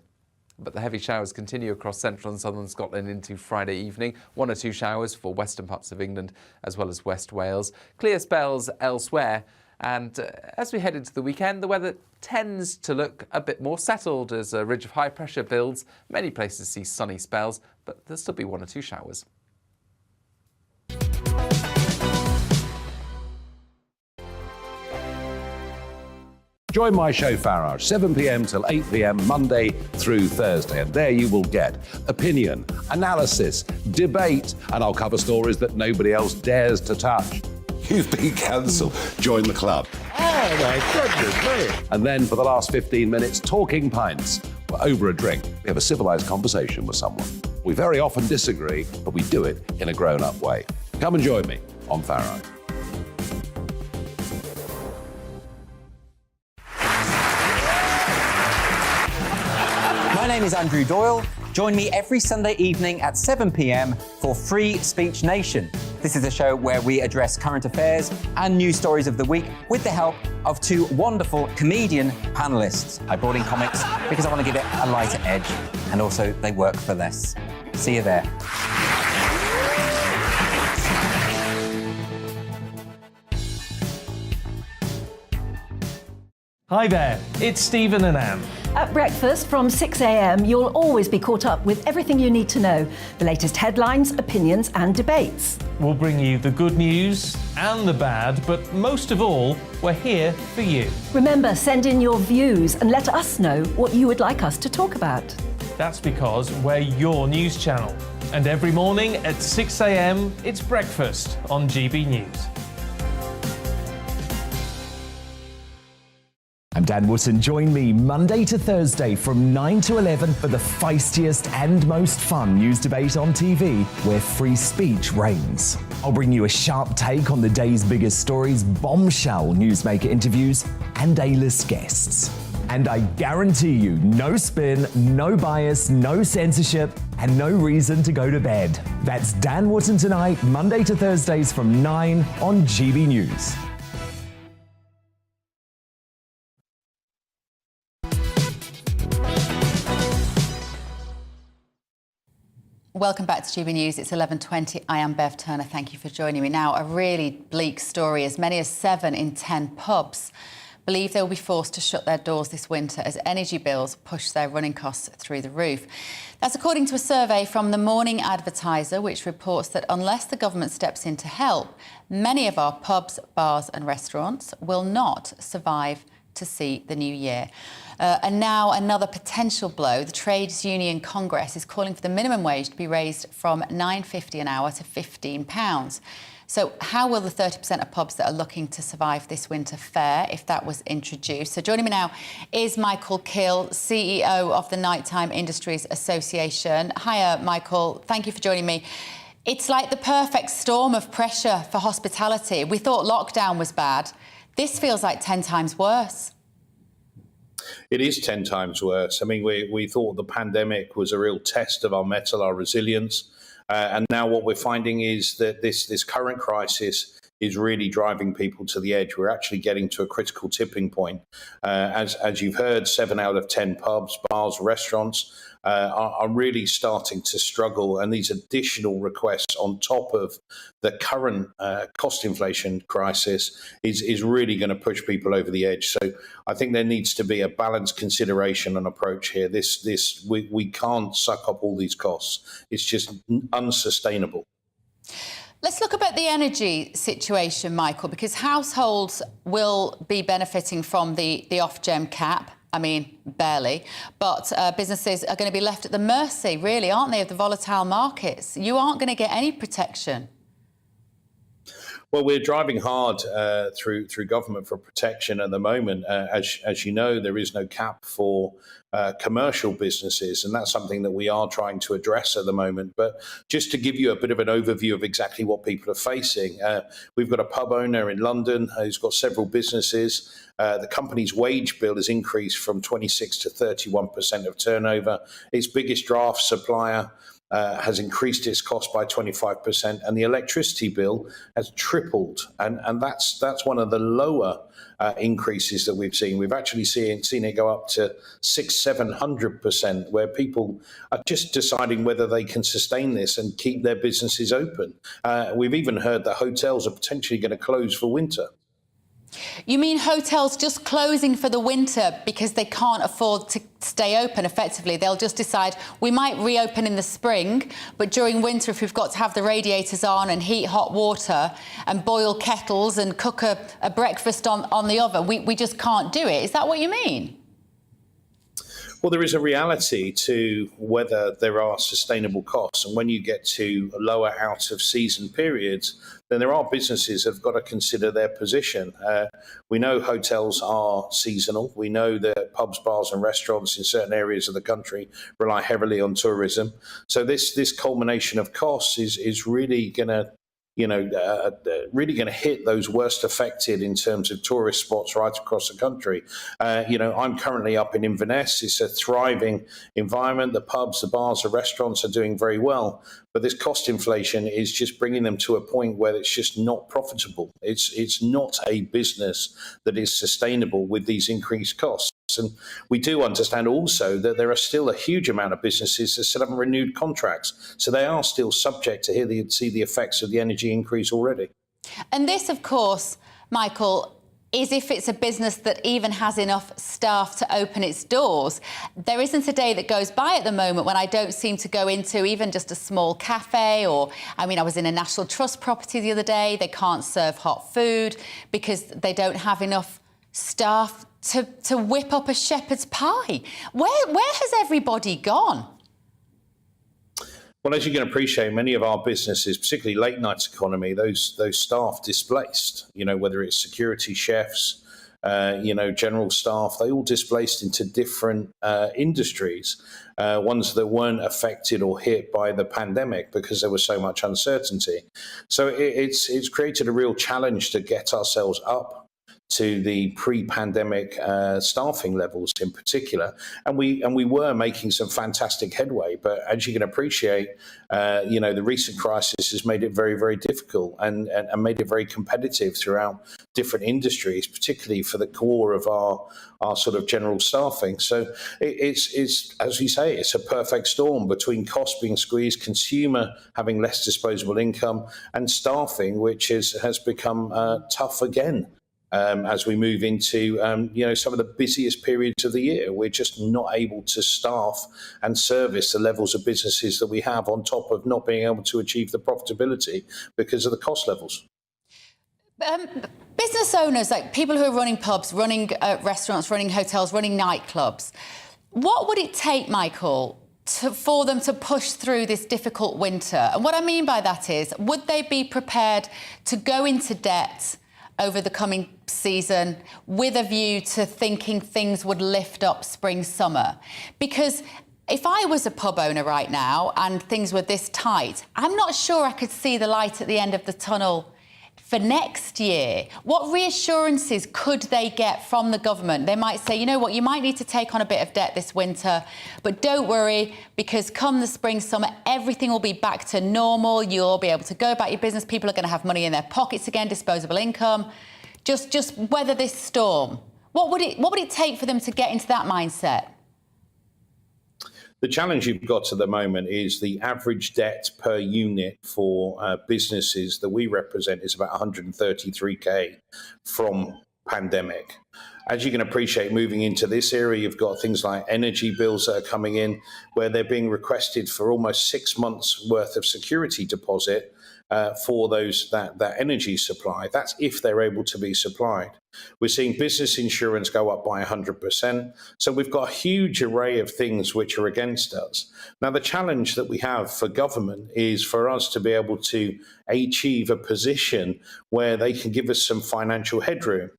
But the heavy showers continue across central and southern Scotland into Friday evening. 1 or 2 showers for western parts of England as well as West Wales. Clear spells elsewhere. And as we head into the weekend, the weather tends to look a bit more settled as a ridge of high pressure builds. Many places see sunny spells, but there'll still be 1 or 2 showers. Join my show Farage, 7 p.m. till 8 p.m. Monday through Thursday. And there you will get opinion, analysis, debate, and I'll cover stories that nobody else dares to touch. You've been cancelled. Join the club. Oh my goodness me. And then for the last 15 minutes, talking pints. We're over a drink. We have a civilised conversation with someone. We very often disagree, but we do it in a grown-up way. Come and join me on Farage. My name is Andrew Doyle. Join me every Sunday evening at 7 p.m. for Free Speech Nation. This is a show where we address current affairs and news stories of the week with the help of 2 wonderful comedian panellists. I brought in comics because I want to give it a lighter edge, and also they work for less. See you there. Hi there, it's Stephen and Anne. At breakfast from 6 a.m, you'll always be caught up with everything you need to know, the latest headlines, opinions and debates. We'll bring you the good news and the bad, but most of all, we're here for you. Remember, send in your views and let us know what you would like us to talk about. That's because we're your news channel. And every morning at 6 a.m, it's breakfast on GB News. I'm Dan Wootton. Join me Monday to Thursday from 9 to 11 for the feistiest and most fun news debate on TV, where free speech reigns. I'll bring you a sharp take on the day's biggest stories, bombshell newsmaker interviews, and A-list guests. And I guarantee you, no spin, no bias, no censorship, and no reason to go to bed. That's Dan Wootton Tonight, Monday to Thursdays from 9 on GB News. Welcome back to GB News. It's 11:20. I am Bev Turner. Thank you for joining me. Now, a really bleak story. As many as 7 in 10 pubs believe they will be forced to shut their doors this winter as energy bills push their running costs through the roof. That's according to a survey from the Morning Advertiser, which reports that unless the government steps in to help, many of our pubs, bars and restaurants will not survive to see the new year. And now another potential blow. The Trades Union Congress is calling for the minimum wage to be raised from £9.50 an hour to £15. So how will the 30% of pubs that are looking to survive this winter fare if that was introduced? So joining me now is Michael Kill, CEO of the Nighttime Industries Association. Hiya, Michael. Thank you for joining me. It's like the perfect storm of pressure for hospitality. We thought lockdown was bad. This feels like 10 times worse. It is 10 times worse. I mean, we thought the pandemic was a real test of our mettle, our resilience. And now what we're finding is that this current crisis is really driving people to the edge. We're actually getting to a critical tipping point. As you've heard, 7 out of 10 pubs, bars, restaurants are really starting to struggle. And these additional requests on top of the current cost inflation crisis is really going to push people over the edge. So I think there needs to be a balanced consideration and approach here. We can't suck up all these costs. It's just unsustainable. Let's look about the energy situation, Michael, because households will be benefiting from the Ofgem cap. I mean, barely. But businesses are going to be left at the mercy, really, aren't they, of the volatile markets? You aren't going to get any protection. Well, we're driving hard through government for protection at the moment. As you know, there is no cap for commercial businesses, and that's something that we are trying to address at the moment. But just to give you a bit of an overview of exactly what people are facing, we've got a pub owner in London who's got several businesses. The company's wage bill has increased from 26 to 31% of turnover. Its biggest draft supplier has increased its cost by 25%, and the electricity bill has tripled. And that's one of the lower increases that we've seen. We've actually seen it go up to 600-700%, where people are just deciding whether they can sustain this and keep their businesses open. We've even heard that hotels are potentially going to close for winter. You mean hotels just closing for the winter because they can't afford to stay open effectively? They'll just decide we might reopen in the spring, but during winter, if we've got to have the radiators on and heat hot water and boil kettles and cook a breakfast on the oven, we just can't do it. Is that what you mean? Well, there is a reality to whether there are sustainable costs. And when you get to lower out-of-season periods, then there are businesses that have got to consider their position. We know hotels are seasonal. We know that pubs, bars and restaurants in certain areas of the country rely heavily on tourism. So this culmination of costs is really going to really going to hit those worst affected in terms of tourist spots right across the country. I'm currently up in Inverness. It's a thriving environment. The pubs, the bars, the restaurants are doing very well. But this cost inflation is just bringing them to a point where it's just not profitable. It's not a business that is sustainable with these increased costs. And we do understand also that there are still a huge amount of businesses that still haven't renewed contracts. So they are still subject to see the effects of the energy increase already. And this, of course, Michael, is if it's a business that even has enough staff to open its doors. There isn't a day that goes by at the moment when I don't seem to go into even just a small cafe I was in a National Trust property the other day. They can't serve hot food because they don't have enough staff to whip up a shepherd's pie. Where has everybody gone? Well, as you can appreciate, many of our businesses, particularly late night economy, those staff displaced, whether it's security chefs, general staff, they all displaced into different industries, ones that weren't affected or hit by the pandemic because there was so much uncertainty. So it's created a real challenge to get ourselves up to the pre-pandemic staffing levels in particular. And we were making some fantastic headway. But as you can appreciate, the recent crisis has made it very, very difficult and made it very competitive throughout different industries, particularly for the core of our sort of general staffing. So it's as you say, it's a perfect storm between costs being squeezed, consumer having less disposable income, and staffing, which has become tough again. As we move into, some of the busiest periods of the year, we're just not able to staff and service the levels of businesses that we have, on top of not being able to achieve the profitability because of the cost levels. Business owners, like people who are running pubs, running restaurants, running hotels, running nightclubs, what would it take, Michael, for them to push through this difficult winter? And what I mean by that is, would they be prepared to go into debt over the coming season with a view to thinking things would lift up spring, summer? Because if I was a pub owner right now and things were this tight, I'm not sure I could see the light at the end of the tunnel for next year? What reassurances could they get from the government? They might say, you know what, you might need to take on a bit of debt this winter, but don't worry, because come the spring, summer, everything will be back to normal. You'll be able to go about your business. People are going to have money in their pockets again, disposable income. Just weather this storm. What would it take for them to get into that mindset? The challenge you've got at the moment is the average debt per unit for businesses that we represent is about 133k from pandemic. As you can appreciate, moving into this area, you've got things like energy bills that are coming in where they're being requested for almost 6 months worth of security deposit for that energy supply. That's if they're able to be supplied. We're seeing business insurance go up by 100%. So we've got a huge array of things which are against us. Now, the challenge that we have for government is for us to be able to achieve a position where they can give us some financial headroom.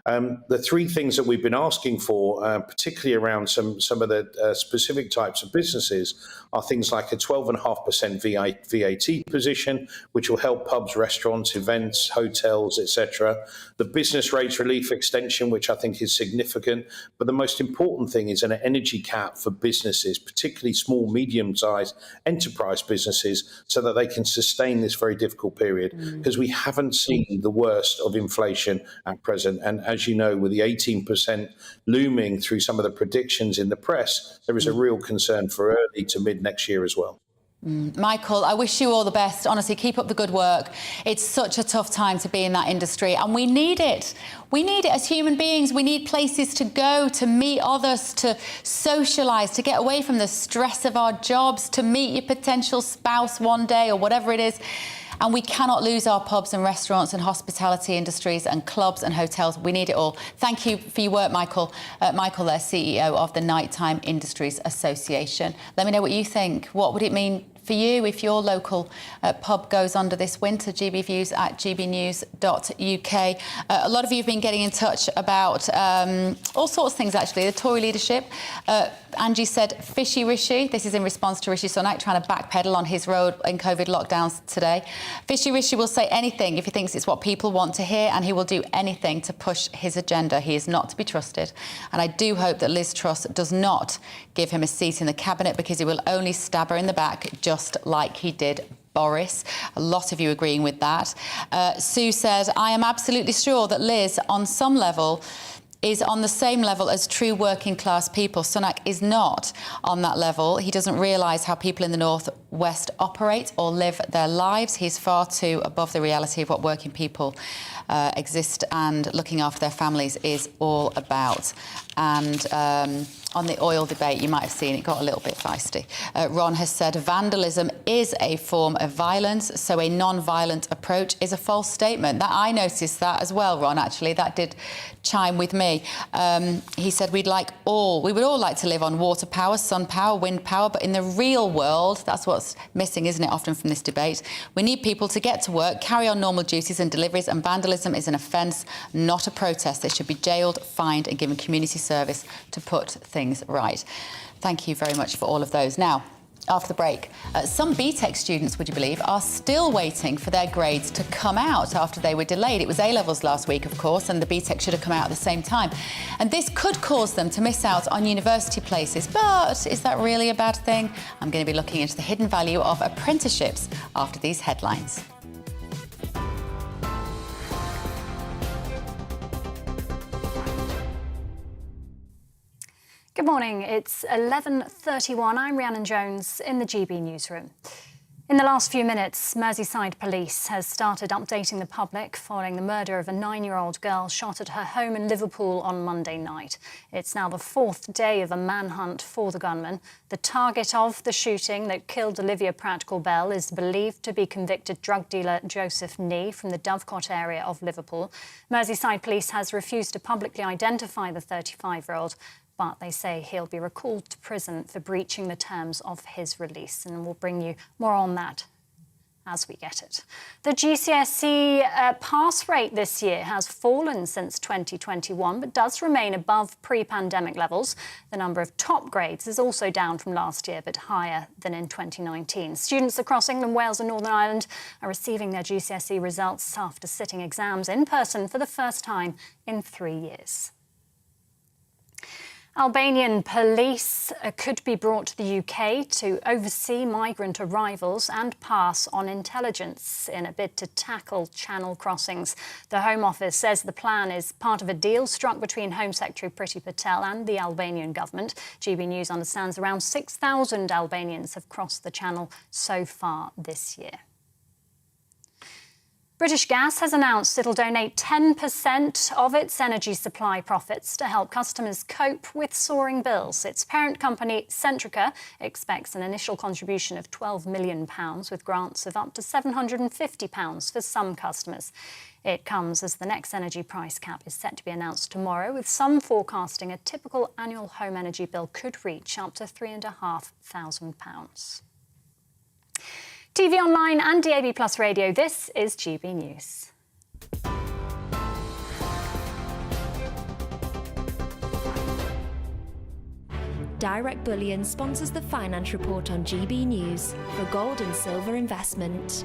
The three things that we've been asking for, particularly around some of the specific types of businesses, are things like a 12.5% VAT position, which will help pubs, restaurants, events, hotels, etc. The business rates relief extension, which I think is significant. But the most important thing is an energy cap for businesses, particularly small, medium-sized enterprise businesses, so that they can sustain this very difficult period, because we haven't seen the worst of inflation at present. And as you know, with the 18% looming through some of the predictions in the press, there is a real concern for early to mid next year as well. Michael, I wish you all the best. Honestly, keep up the good work. It's such a tough time to be in that industry, and we need it. We need it as human beings. We need places to go, to meet others, to socialise, to get away from the stress of our jobs, to meet your potential spouse one day or whatever it is. And we cannot lose our pubs and restaurants and hospitality industries and clubs and hotels. We need it all. Thank you for your work, Michael. Michael, there, CEO of the Nighttime Industries Association. Let me know what you think. What would it mean for you if your local pub goes under this winter? GBviews at gbnews.uk. A lot of you have been getting in touch about all sorts of things, actually. The Tory leadership. Angie said, fishy Rishi. This is in response to Rishi Sunak trying to backpedal on his road in COVID lockdowns today. Fishy Rishi will say anything if he thinks it's what people want to hear, and he will do anything to push his agenda. He is not to be trusted. And I do hope that Liz Truss does not give him a seat in the cabinet, because he will only stab her in the back, just like he did Boris. A lot of you agreeing with that. Sue says, I am absolutely sure that Liz, on some level, is on the same level as true working class people. Sunak is not on that level. He doesn't realise how people in the North West operate or live their lives. He's far too above the reality of what working people exist and looking after their families is all about. And on the oil debate, you might have seen it got a little bit feisty. Ron has said vandalism is a form of violence, so a non-violent approach is a false statement. That I noticed that as well, Ron, actually. That did chime with me. He said we would all like to live on water power, sun power, wind power, but in the real world, that's what's missing, isn't it, often from this debate? We need people to get to work, carry on normal duties and deliveries, and vandalism is an offence, not a protest. They should be jailed, fined and given community service to put things right. Thank you very much for all of those. Now, after the break, some BTEC students, would you believe, are still waiting for their grades to come out after they were delayed. It was A-levels last week, of course, and the BTEC should have come out at the same time. And this could cause them to miss out on university places. But is that really a bad thing? I'm going to be looking into the hidden value of apprenticeships after these headlines. Good morning. It's 11:31. I'm Rhiannon Jones in the GB newsroom. In the last few minutes, Merseyside Police has started updating the public following the murder of a 9-year-old girl shot at her home in Liverpool on Monday night. It's now the 4th day of a manhunt for the gunman. The target of the shooting that killed Olivia Pratt-Corbell is believed to be convicted drug dealer Joseph Nee from the Dovecot area of Liverpool. Merseyside Police has refused to publicly identify the 35-year-old, but they say he'll be recalled to prison for breaching the terms of his release. And we'll bring you more on that as we get it. The GCSE pass rate this year has fallen since 2021, but does remain above pre-pandemic levels. The number of top grades is also down from last year, but higher than in 2019. Students across England, Wales and Northern Ireland are receiving their GCSE results after sitting exams in person for the first time in 3 years. Albanian police could be brought to the UK to oversee migrant arrivals and pass on intelligence in a bid to tackle channel crossings. The Home Office says the plan is part of a deal struck between Home Secretary Priti Patel and the Albanian government. GB News understands around 6,000 Albanians have crossed the channel so far this year. British Gas has announced it'll donate 10% of its energy supply profits to help customers cope with soaring bills. Its parent company, Centrica, expects an initial contribution of £12 million, with grants of up to £750 for some customers. It comes as the next energy price cap is set to be announced tomorrow, with some forecasting a typical annual home energy bill could reach up to £3,500. TV online and DAB+ radio, this is GB News. Direct Bullion sponsors the Finance Report on GB News for gold and silver investment.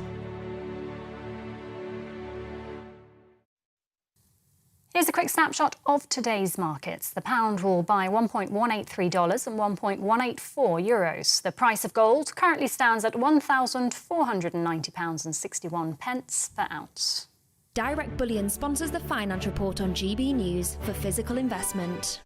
Here's a quick snapshot of today's markets. The pound will buy $1.183 and €1.184. The price of gold currently stands at £1,490.61 per ounce. Direct Bullion sponsors the Finance Report on GB News for physical investment.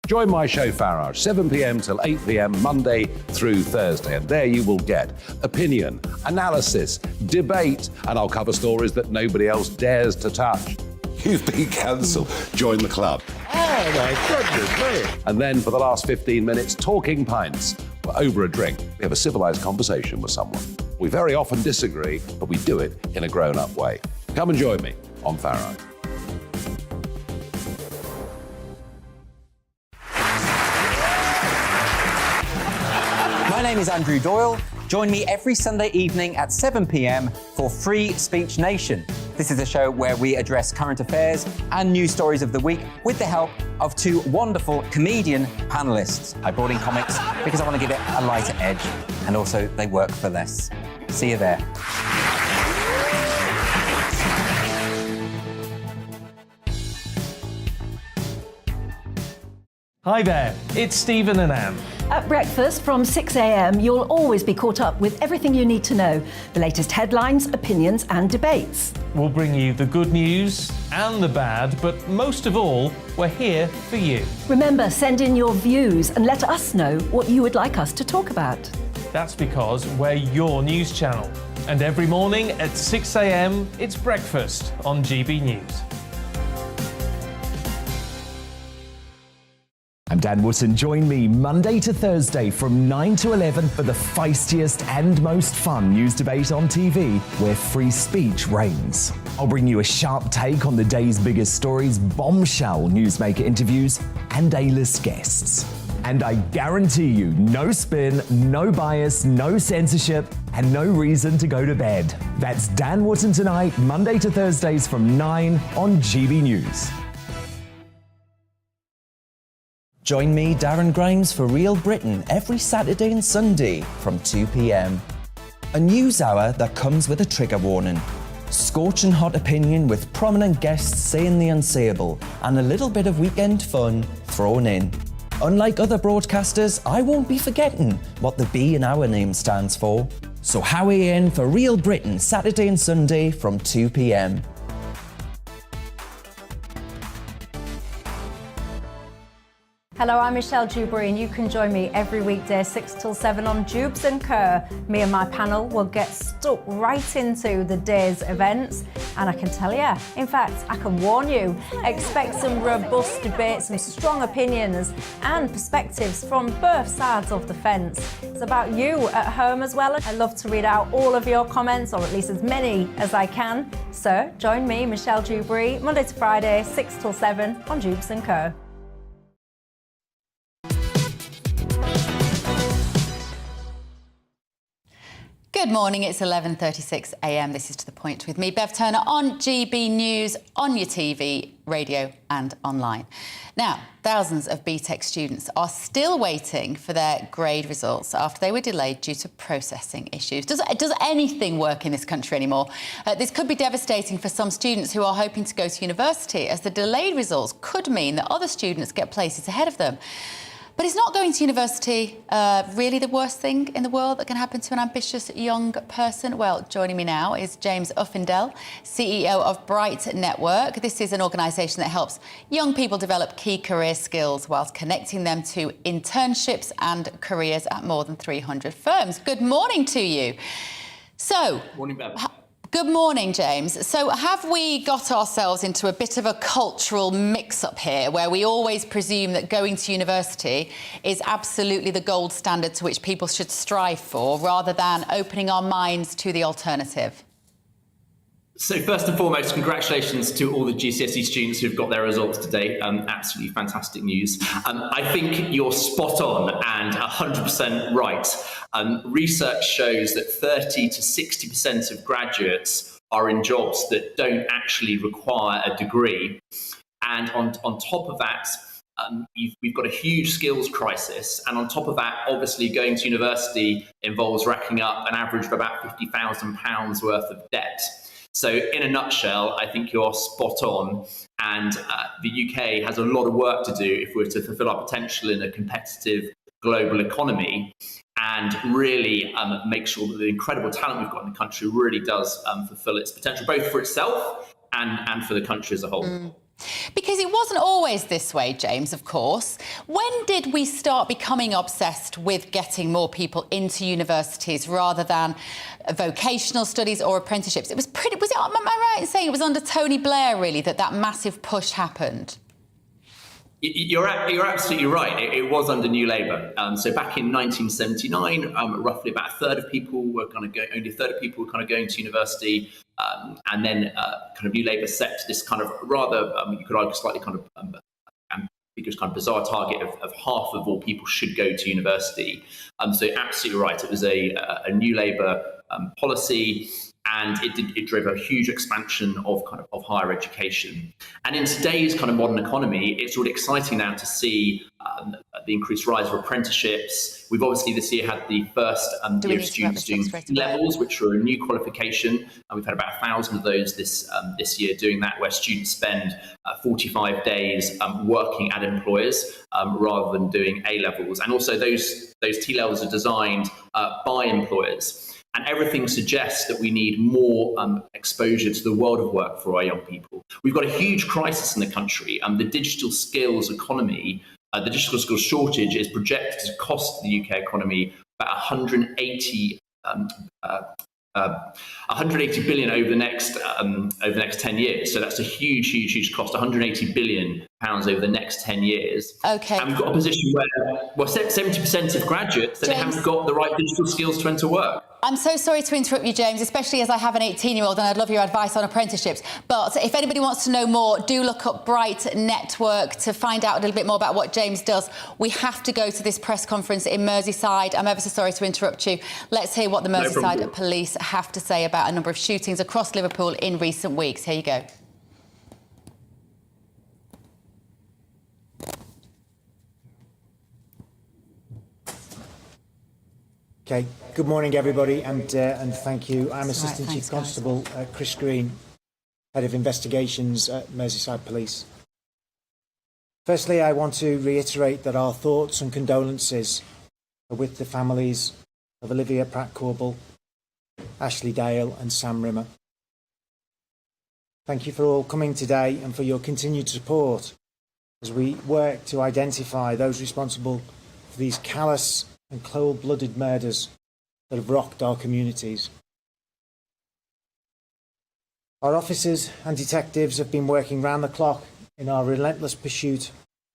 Join my show Farage, 7 p.m. till 8 p.m. Monday through Thursday, and there you will get opinion, analysis, debate, and I'll cover stories that nobody else dares to touch. You've been cancelled. Join the club. Oh my goodness me. And then for the last 15 minutes, talking pints. Over a drink, we have a civilised conversation with someone. We very often disagree, but we do it in a grown-up way. Come and join me on Farage. My name is Andrew Doyle. Join me every Sunday evening at 7 p.m. for Free Speech Nation. This is a show where we address current affairs and news stories of the week with the help of two wonderful comedian panellists. I brought in comics because I want to give it a lighter edge, and also they work for less. See you there. Hi there, it's Stephen and Anne. At breakfast from 6 a.m, you'll always be caught up with everything you need to know, the latest headlines, opinions and debates. We'll bring you the good news and the bad, but most of all, we're here for you. Remember, send in your views and let us know what you would like us to talk about. That's because we're your news channel. And every morning at 6 a.m, it's breakfast on GB News. I'm Dan Wootton. Join me Monday to Thursday from 9 to 11 for the feistiest and most fun news debate on TV, where free speech reigns. I'll bring you a sharp take on the day's biggest stories, bombshell newsmaker interviews, and A-list guests. And I guarantee you, no spin, no bias, no censorship, and no reason to go to bed. That's Dan Wootton Tonight, Monday to Thursdays from 9 on GB News. Join me, Darren Grimes, for Real Britain every Saturday and Sunday from 2 p.m. A news hour that comes with a trigger warning. Scorching hot opinion with prominent guests saying the unsayable and a little bit of weekend fun thrown in. Unlike other broadcasters, I won't be forgetting what the B in our name stands for. So howie in for Real Britain Saturday and Sunday from 2 p.m. Hello, I'm Michelle Dewberry and you can join me every weekday 6 till 7 on Jubes and Kerr. Me and my panel will get stuck right into the day's events, and I can tell you, in fact, I can warn you, expect some robust debates, some strong opinions and perspectives from both sides of the fence. It's about you at home as well. I love to read out all of your comments, or at least as many as I can. So join me, Michelle Dewberry, Monday to Friday, 6 till 7 on Jubes and Kerr. Good morning, it's 11:36 a.m. This is To The Point with me, Bev Turner, on GB News, on your TV, radio and online. Now, thousands of BTEC students are still waiting for their grade results after they were delayed due to processing issues. Does anything work in this country anymore? This could be devastating for some students who are hoping to go to university, as the delayed results could mean that other students get places ahead of them. But is not going to university really the worst thing in the world that can happen to an ambitious young person? Well, joining me now is James Uffindell, CEO of Bryant Network. This is an organisation that helps young people develop key career skills whilst connecting them to internships and careers at more than 300 firms. Good morning to you. So, morning, Bev. Good morning, James. So have we got ourselves into a bit of a cultural mix-up here, where we always presume that going to university is absolutely the gold standard to which people should strive for, rather than opening our minds to the alternative? So first and foremost, congratulations to all the GCSE students who've got their results today. Absolutely fantastic news. I think you're spot on and 100% right. Research shows that 30 to 60% of graduates are in jobs that don't actually require a degree. And on top of that, we've got a huge skills crisis. And on top of that, obviously going to university involves racking up an average of about £50,000 worth of debt. So in a nutshell, I think you are spot on. And the UK has a lot of work to do if we're to fulfill our potential in a competitive global economy, and really make sure that the incredible talent we've got in the country really does fulfill its potential, both for itself and for the country as a whole. Because it wasn't always this way, James, of course. When did we start becoming obsessed with getting more people into universities rather than vocational studies or apprenticeships? Am I right in saying it was under Tony Blair, really, that massive push happened? You're absolutely right. It was under New Labour. So back in 1979, roughly about a third of people were only a third of people were kind of going to university. And then kind of New Labour set this kind of rather, you could argue, slightly kind of ambiguous, kind of bizarre target of half of all people should go to university. So absolutely right. It was a New Labour policy. And it drove a huge expansion of higher education. And in today's kind of modern economy, it's really exciting now to see the increased rise of apprenticeships. We've obviously this year had the first year of students doing levels, which are a new qualification. And we've had about 1,000 of those this year doing that, where students spend 45 days working at employers rather than doing A levels. And also those T levels are designed by employers. And everything suggests that we need more exposure to the world of work for our young people. We've got a huge crisis in the country. The digital skills economy, the digital skills shortage is projected to cost the UK economy about 180 billion over the next 10 years. So that's a huge cost, 180 billion pounds over the next 10 years. Okay. And we've got a position where 70% of graduates that haven't got the right digital skills to enter work. I'm so sorry to interrupt you, James, especially as I have an 18-year-old and I'd love your advice on apprenticeships. But if anybody wants to know more, do look up Bryant Network to find out a little bit more about what James does. We have to go to this press conference in Merseyside. I'm ever so sorry to interrupt you. Let's hear what the Merseyside police have to say about a number of shootings across Liverpool in recent weeks. Here you go. Okay, good morning everybody, and thank you. I'm Assistant Chief Constable Chris Green, Head of Investigations at Merseyside Police. Firstly, I want to reiterate that our thoughts and condolences are with the families of Olivia Pratt-Corbell, Ashley Dale and Sam Rimmer. Thank you for all coming today and for your continued support as we work to identify those responsible for these callous and cold-blooded murders that have rocked our communities. Our officers and detectives have been working round the clock in our relentless pursuit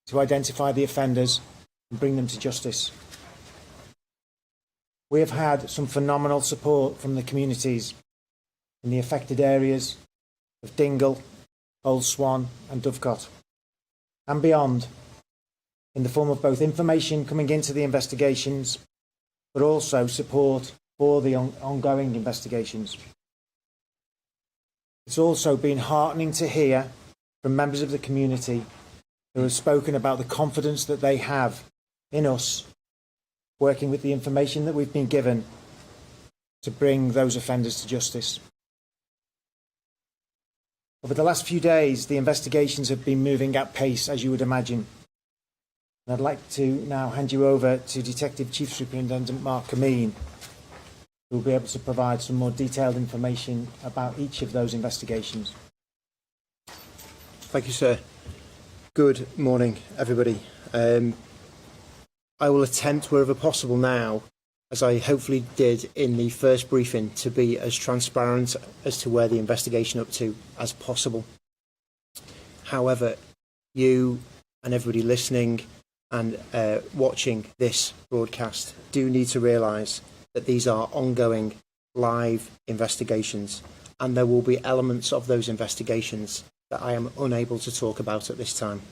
to identify the offenders and bring them to justice. We have had some phenomenal support from the communities in the affected areas of Dingle, Old Swan and Dovecot, and beyond, in the form of both information coming into the investigations, but also support for the ongoing investigations. It's also been heartening to hear from members of the community who have spoken about the confidence that they have in us working with the information that we've been given to bring those offenders to justice. Over the last few days, the investigations have been moving at pace, as you would imagine. And I'd like to now hand you over to Detective Chief Superintendent Mark Kameen, who will be able to provide some more detailed information about each of those investigations. Thank you, sir. Good morning, everybody. I will attempt, wherever possible now, as I hopefully did in the first briefing, to be as transparent as to where the investigation up to as possible. However, you and everybody listening and watching this broadcast do need to realise that these are ongoing live investigations, and there will be elements of those investigations that I am unable to talk about at this time.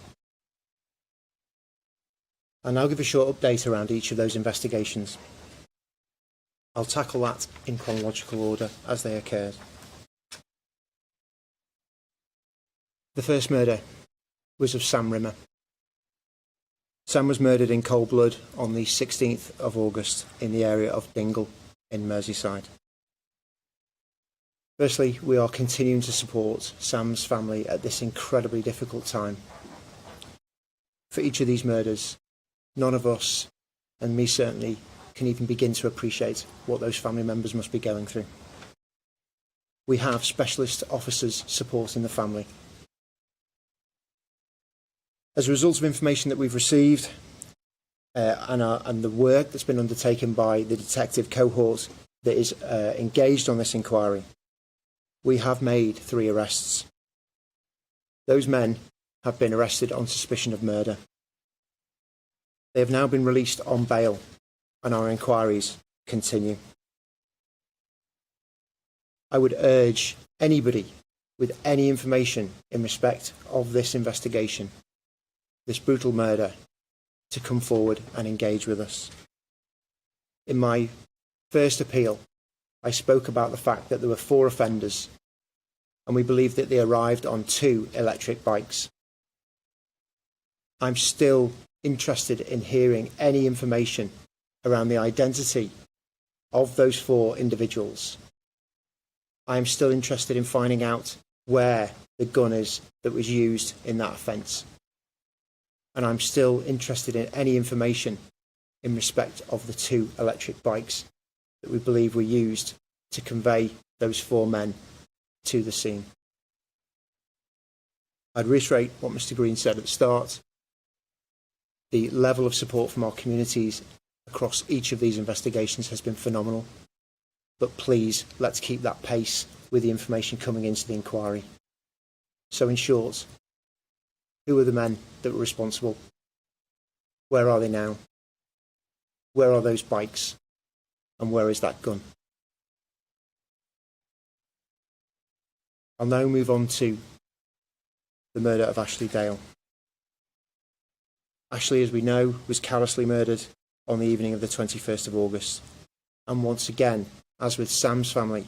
And I'll give a short update around each of those investigations. I'll tackle that in chronological order as they occurred. The first murder was of Sam Rimmer. Sam was murdered in cold blood on the 16th of August in the area of Dingle in Merseyside. Firstly, we are continuing to support Sam's family at this incredibly difficult time. For each of these murders, none of us, and me certainly, can even begin to appreciate what those family members must be going through. We have specialist officers supporting the family. As a result of information that we've received and the work that's been undertaken by the detective cohort that is engaged on this inquiry, we have made 3 arrests. Those men have been arrested on suspicion of murder. They have now been released on bail, and our inquiries continue. I would urge anybody with any information in respect of this investigation, this brutal murder, to come forward and engage with us. In my first appeal, I spoke about the fact that there were 4 offenders, and we believe that they arrived on 2 electric bikes. I'm still interested in hearing any information around the identity of those 4 individuals. I am still interested in finding out where the gun is that was used in that offence. And I'm still interested in any information in respect of the 2 electric bikes that we believe were used to convey those 4 men to the scene. I'd reiterate what Mr. Green said at the start. The level of support from our communities across each of these investigations has been phenomenal. But please, let's keep that pace with the information coming into the inquiry. So in short, who are the men that were responsible? Where are they now? Where are those bikes? And where is that gun? I'll now move on to the murder of Ashley Dale. Ashley, as we know, was callously murdered on the evening of the 21st of August. And once again, as with Sam's family,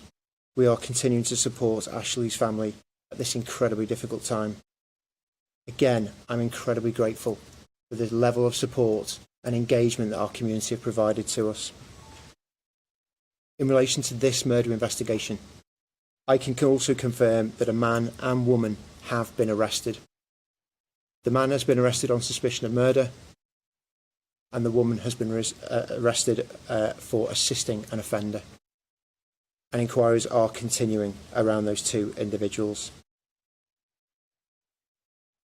we are continuing to support Ashley's family at this incredibly difficult time. Again, I'm incredibly grateful for the level of support and engagement that our community have provided to us. In relation to this murder investigation, I can also confirm that a man and woman have been arrested. The man has been arrested on suspicion of murder, and the woman has been arrested for assisting an offender. And inquiries are continuing around those 2 individuals.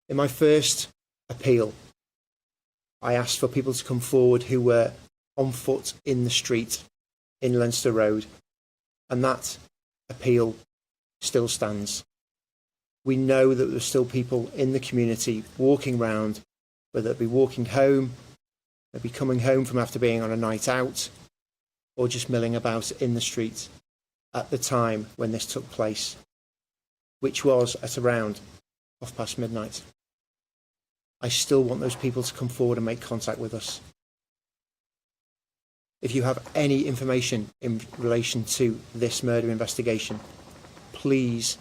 In my first appeal, I asked for people to come forward who were on foot in the street in Leinster Road, and that appeal still stands. We know that there are still people in the community walking around, whether it be walking home, maybe coming home from after being on a night out, or just milling about in the street at the time when this took place, which was at around midnight. I still want those people to come forward and make contact with us. If you have any information in relation to this murder investigation, please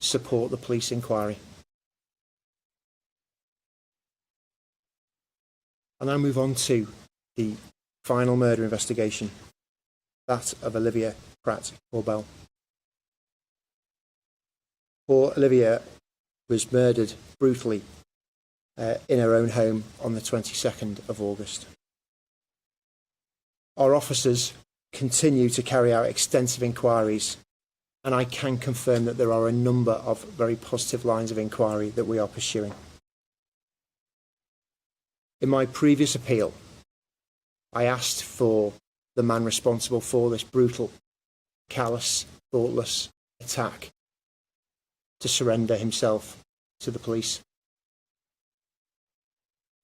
support the police inquiry. And now move on to the final murder investigation, that of Olivia Pratt-Corbell. Poor Olivia was murdered brutally in her own home on the 22nd of August. Our officers continue to carry out extensive inquiries, and I can confirm that there are a number of very positive lines of inquiry that we are pursuing. In my previous appeal, I asked for the man responsible for this brutal, callous, thoughtless attack to surrender himself to the police.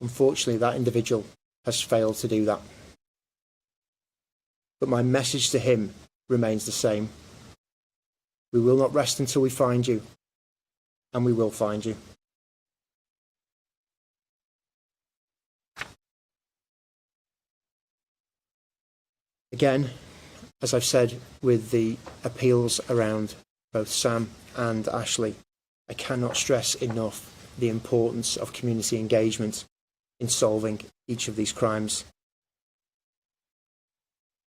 Unfortunately, that individual has failed to do that. But my message to him remains the same. We will not rest until we find you, and we will find you. Again, as I've said with the appeals around both Sam and Ashley, I cannot stress enough the importance of community engagement in solving each of these crimes.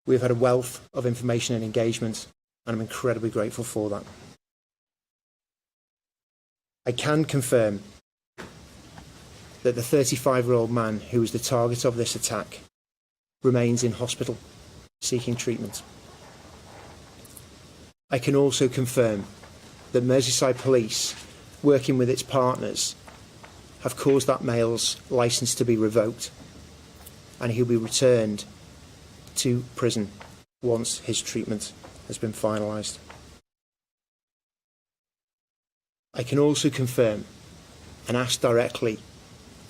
We've had a wealth of information and engagement, and I'm incredibly grateful for that. I can confirm that the 35-year-old man who was the target of this attack remains in hospital seeking treatment. I can also confirm that Merseyside Police, working with its partners, have caused that male's licence to be revoked, and he'll be returned to prison once his treatment has been finalised. I can also confirm and ask directly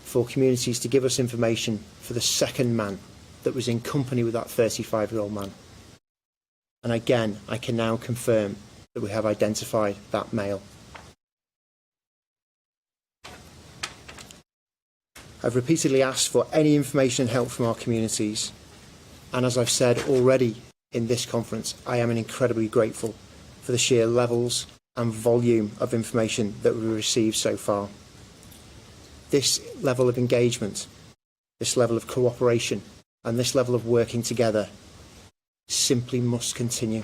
for communities to give us information for the second man that was in company with that 35-year-old man. And again, I can now confirm that we have identified that male. I've repeatedly asked for any information and help from our communities, and as I've said already in this conference, I am incredibly grateful for the sheer levels and volume of information that we've received so far. This level of engagement, this level of cooperation, and this level of working together simply must continue.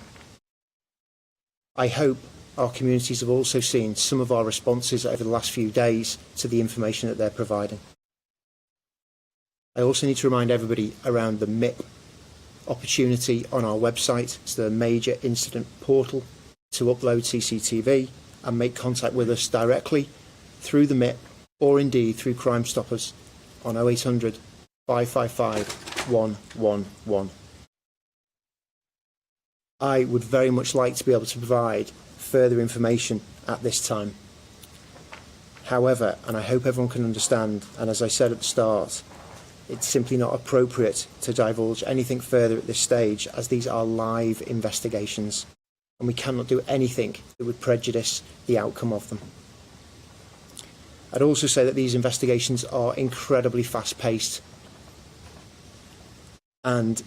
I hope our communities have also seen some of our responses over the last few days to the information that they're providing. I also need to remind everybody around the MIP opportunity on our website. It's the major incident portal to upload CCTV and make contact with us directly through the MIP or indeed through Crime Stoppers on 0800 555 111. I would very much like to be able to provide further information at this time. However, and I hope everyone can understand, and as I said at the start, it's simply not appropriate to divulge anything further at this stage, as these are live investigations and we cannot do anything that would prejudice the outcome of them. I'd also say that these investigations are incredibly fast-paced and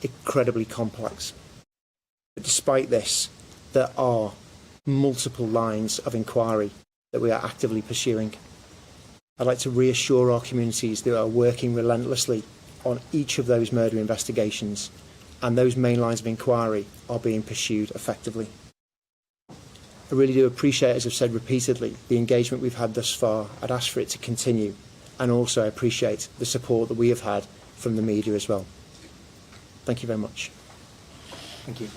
incredibly complex. But despite this, there are multiple lines of inquiry that we are actively pursuing. I'd like to reassure our communities that we are working relentlessly on each of those murder investigations, and those main lines of inquiry are being pursued effectively. I really do appreciate, as I've said repeatedly, the engagement we've had thus far. I'd ask for it to continue, and also I appreciate the support that we have had from the media as well. Thank you very much. Thank you.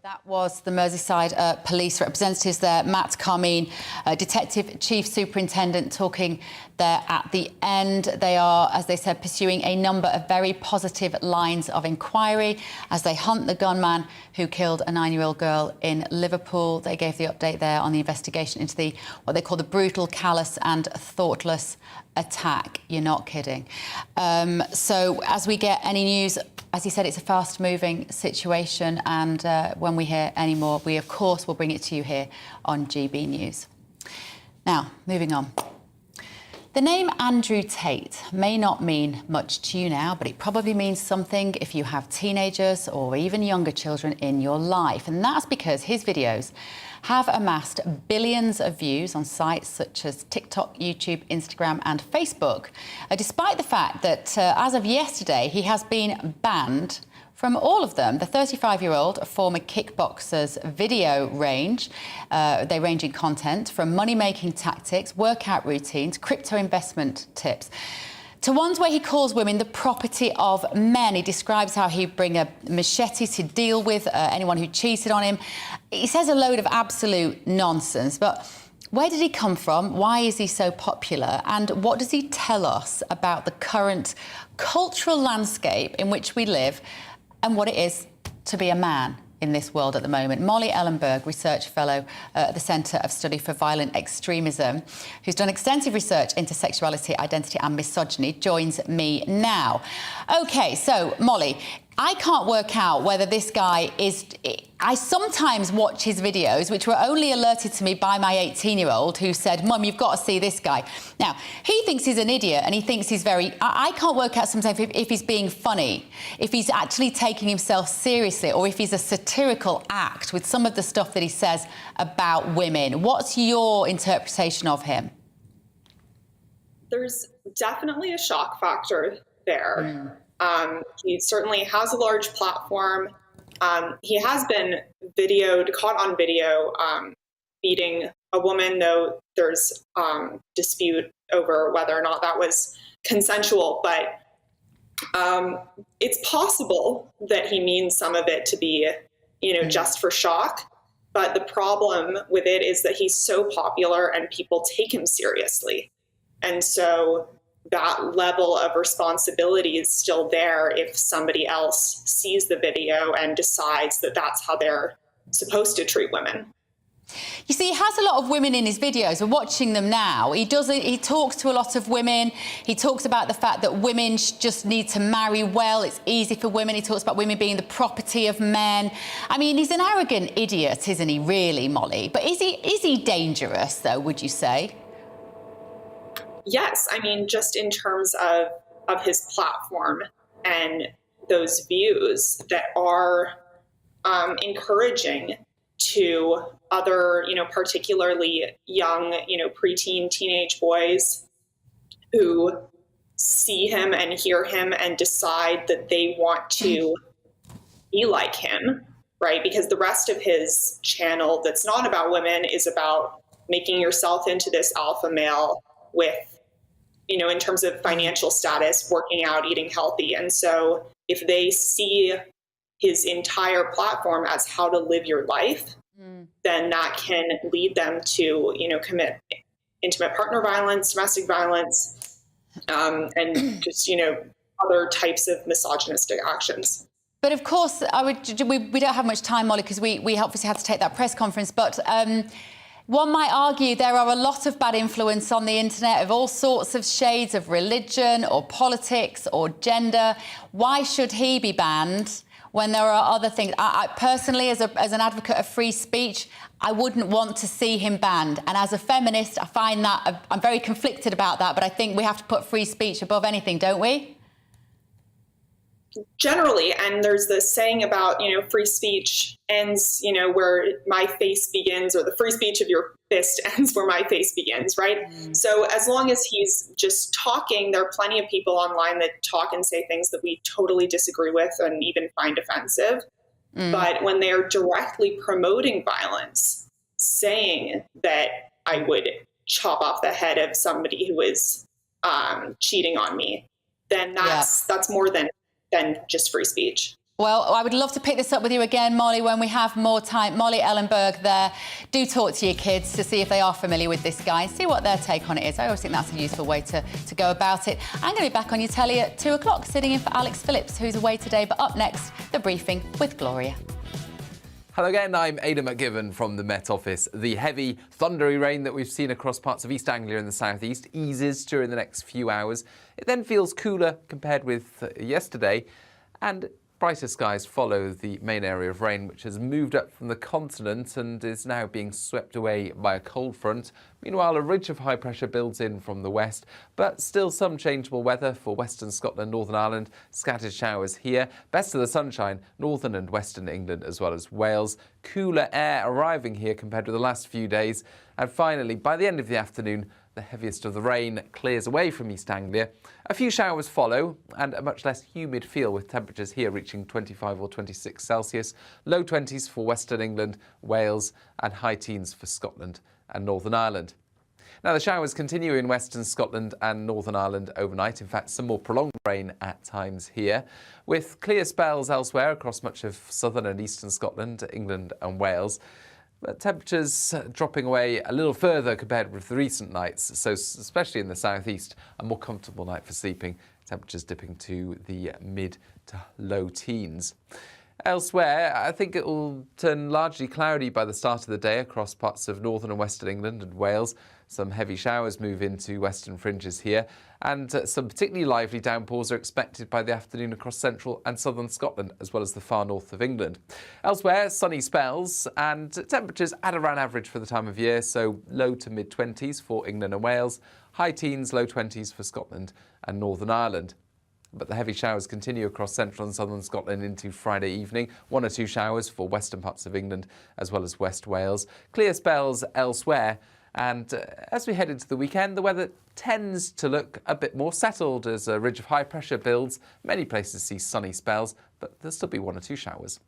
That was the Merseyside police representatives there. Matt Carmine, Detective Chief Superintendent, talking there at the end. They are, as they said, pursuing a number of very positive lines of inquiry as they hunt the gunman who killed a 9-year-old girl in Liverpool. They gave the update there on the investigation into what they call the brutal, callous and thoughtless attack. You're not kidding. So as we get any news, as he said, it's a fast-moving situation, and when we hear any more, we, of course, will bring it to you here on GB News. Now, moving on. The name Andrew Tate may not mean much to you now, but it probably means something if you have teenagers or even younger children in your life. And that's because his videos have amassed billions of views on sites such as TikTok, YouTube, Instagram and Facebook, despite the fact that as of yesterday, he has been banned from all of them. The 35-year-old former kickboxer's video range, they range in content from money-making tactics, workout routines, crypto investment tips, to ones where he calls women the property of men. He describes how he'd bring a machete to deal with anyone who cheated on him. He says a load of absolute nonsense, but where did he come from? Why is he so popular? And what does he tell us about the current cultural landscape in which we live and what it is to be a man in this world at the moment? Molly Ellenberg, research fellow at the Centre of Study for Violent Extremism, who's done extensive research into sexuality, identity and misogyny, joins me now. OK, so, Molly, I can't work out whether this guy is... I sometimes watch his videos, which were only alerted to me by my 18-year-old who said, Mum, you've got to see this guy. Now, he thinks he's an idiot and he thinks he's very... I can't work out sometimes if he's being funny, if he's actually taking himself seriously, or if he's a satirical act with some of the stuff that he says about women. What's your interpretation of him? There's definitely a shock factor there. He certainly has a large platform. He has been caught on video, beating a woman, though there's dispute over whether or not that was consensual. But it's possible that he means some of it to be, just for shock. But the problem with it is that he's so popular and people take him seriously. And so that level of responsibility is still there if somebody else sees the video and decides that that's how they're supposed to treat women. You see, he has a lot of women in his videos. We're watching them now. He talks to a lot of women. He talks about the fact that women just need to marry well. It's easy for women. He talks about women being the property of men. I mean, he's an arrogant idiot, isn't he, really, Molly? But is he dangerous, though, would you say? Yes, I mean, just in terms of his platform and those views that are encouraging to other, particularly young, preteen, teenage boys who see him and hear him and decide that they want to be like him, right? Because the rest of his channel that's not about women is about making yourself into this alpha male with, in terms of financial status, working out, eating healthy. And so if they see his entire platform as how to live your life, then that can lead them to, commit intimate partner violence, domestic violence, and just, other types of misogynistic actions. But of course, we don't have much time, Molly, because we obviously had to take that press conference. But one might argue there are a lot of bad influence on the internet of all sorts of shades of religion or politics or gender. Why should he be banned when there are other things? I personally, as an advocate of free speech, I wouldn't want to see him banned. And as a feminist, I find that I'm very conflicted about that. But I think we have to put free speech above anything, don't we? Generally, and there's this saying about, free speech ends, where my face begins, or the free speech of your fist ends where my face begins, right? So as long as he's just talking, there are plenty of people online that talk and say things that we totally disagree with and even find offensive. But when they're directly promoting violence, saying that I would chop off the head of somebody who is cheating on me, then that's more than just free speech. Well, I would love to pick this up with you again, Molly, when we have more time. Molly Ellenberg there. Do talk to your kids to see if they are familiar with this guy and see what their take on it is. I always think that's a useful way to go about it. I'm going to be back on your telly at 2 o'clock, sitting in for Alex Phillips, who's away today. But up next, the briefing with Gloria. Hello again, I'm Ada McGibbon from the Met Office. The heavy, thundery rain that we've seen across parts of East Anglia and the southeast eases during the next few hours. It then feels cooler compared with yesterday, and Brighter skies follow the main area of rain, which has moved up from the continent and is now being swept away by a cold front. Meanwhile, a ridge of high pressure builds in from the west, but still some changeable weather for western Scotland, Northern Ireland, scattered showers here. Best of the sunshine, northern and western England as well as Wales. Cooler air arriving here compared with the last few days. And finally, by the end of the afternoon, the heaviest of the rain clears away from East Anglia. A few showers follow and a much less humid feel, with temperatures here reaching 25 or 26 Celsius, low 20s for Western England, Wales and high teens for Scotland and Northern Ireland. Now, the showers continue in Western Scotland and Northern Ireland overnight. In fact, some more prolonged rain at times here, with clear spells elsewhere across much of southern and eastern Scotland, England and Wales. But temperatures dropping away a little further compared with the recent nights, so especially in the southeast, a more comfortable night for sleeping. Temperatures dipping to the mid to low teens. Elsewhere, I think it will turn largely cloudy by the start of the day across parts of northern and western England and Wales. Some heavy showers move into western fringes here, and some particularly lively downpours are expected by the afternoon across central and southern Scotland, as well as the far north of England. Elsewhere, sunny spells and temperatures at around average for the time of year, so low to mid-20s for England and Wales, high teens, low 20s for Scotland and Northern Ireland. But the heavy showers continue across central and southern Scotland into Friday evening. 1 or 2 showers for western parts of England as well as West Wales. Clear spells elsewhere. And as we head into the weekend, the weather tends to look a bit more settled as a ridge of high pressure builds. Many places see sunny spells, but there'll still be 1 or 2 showers.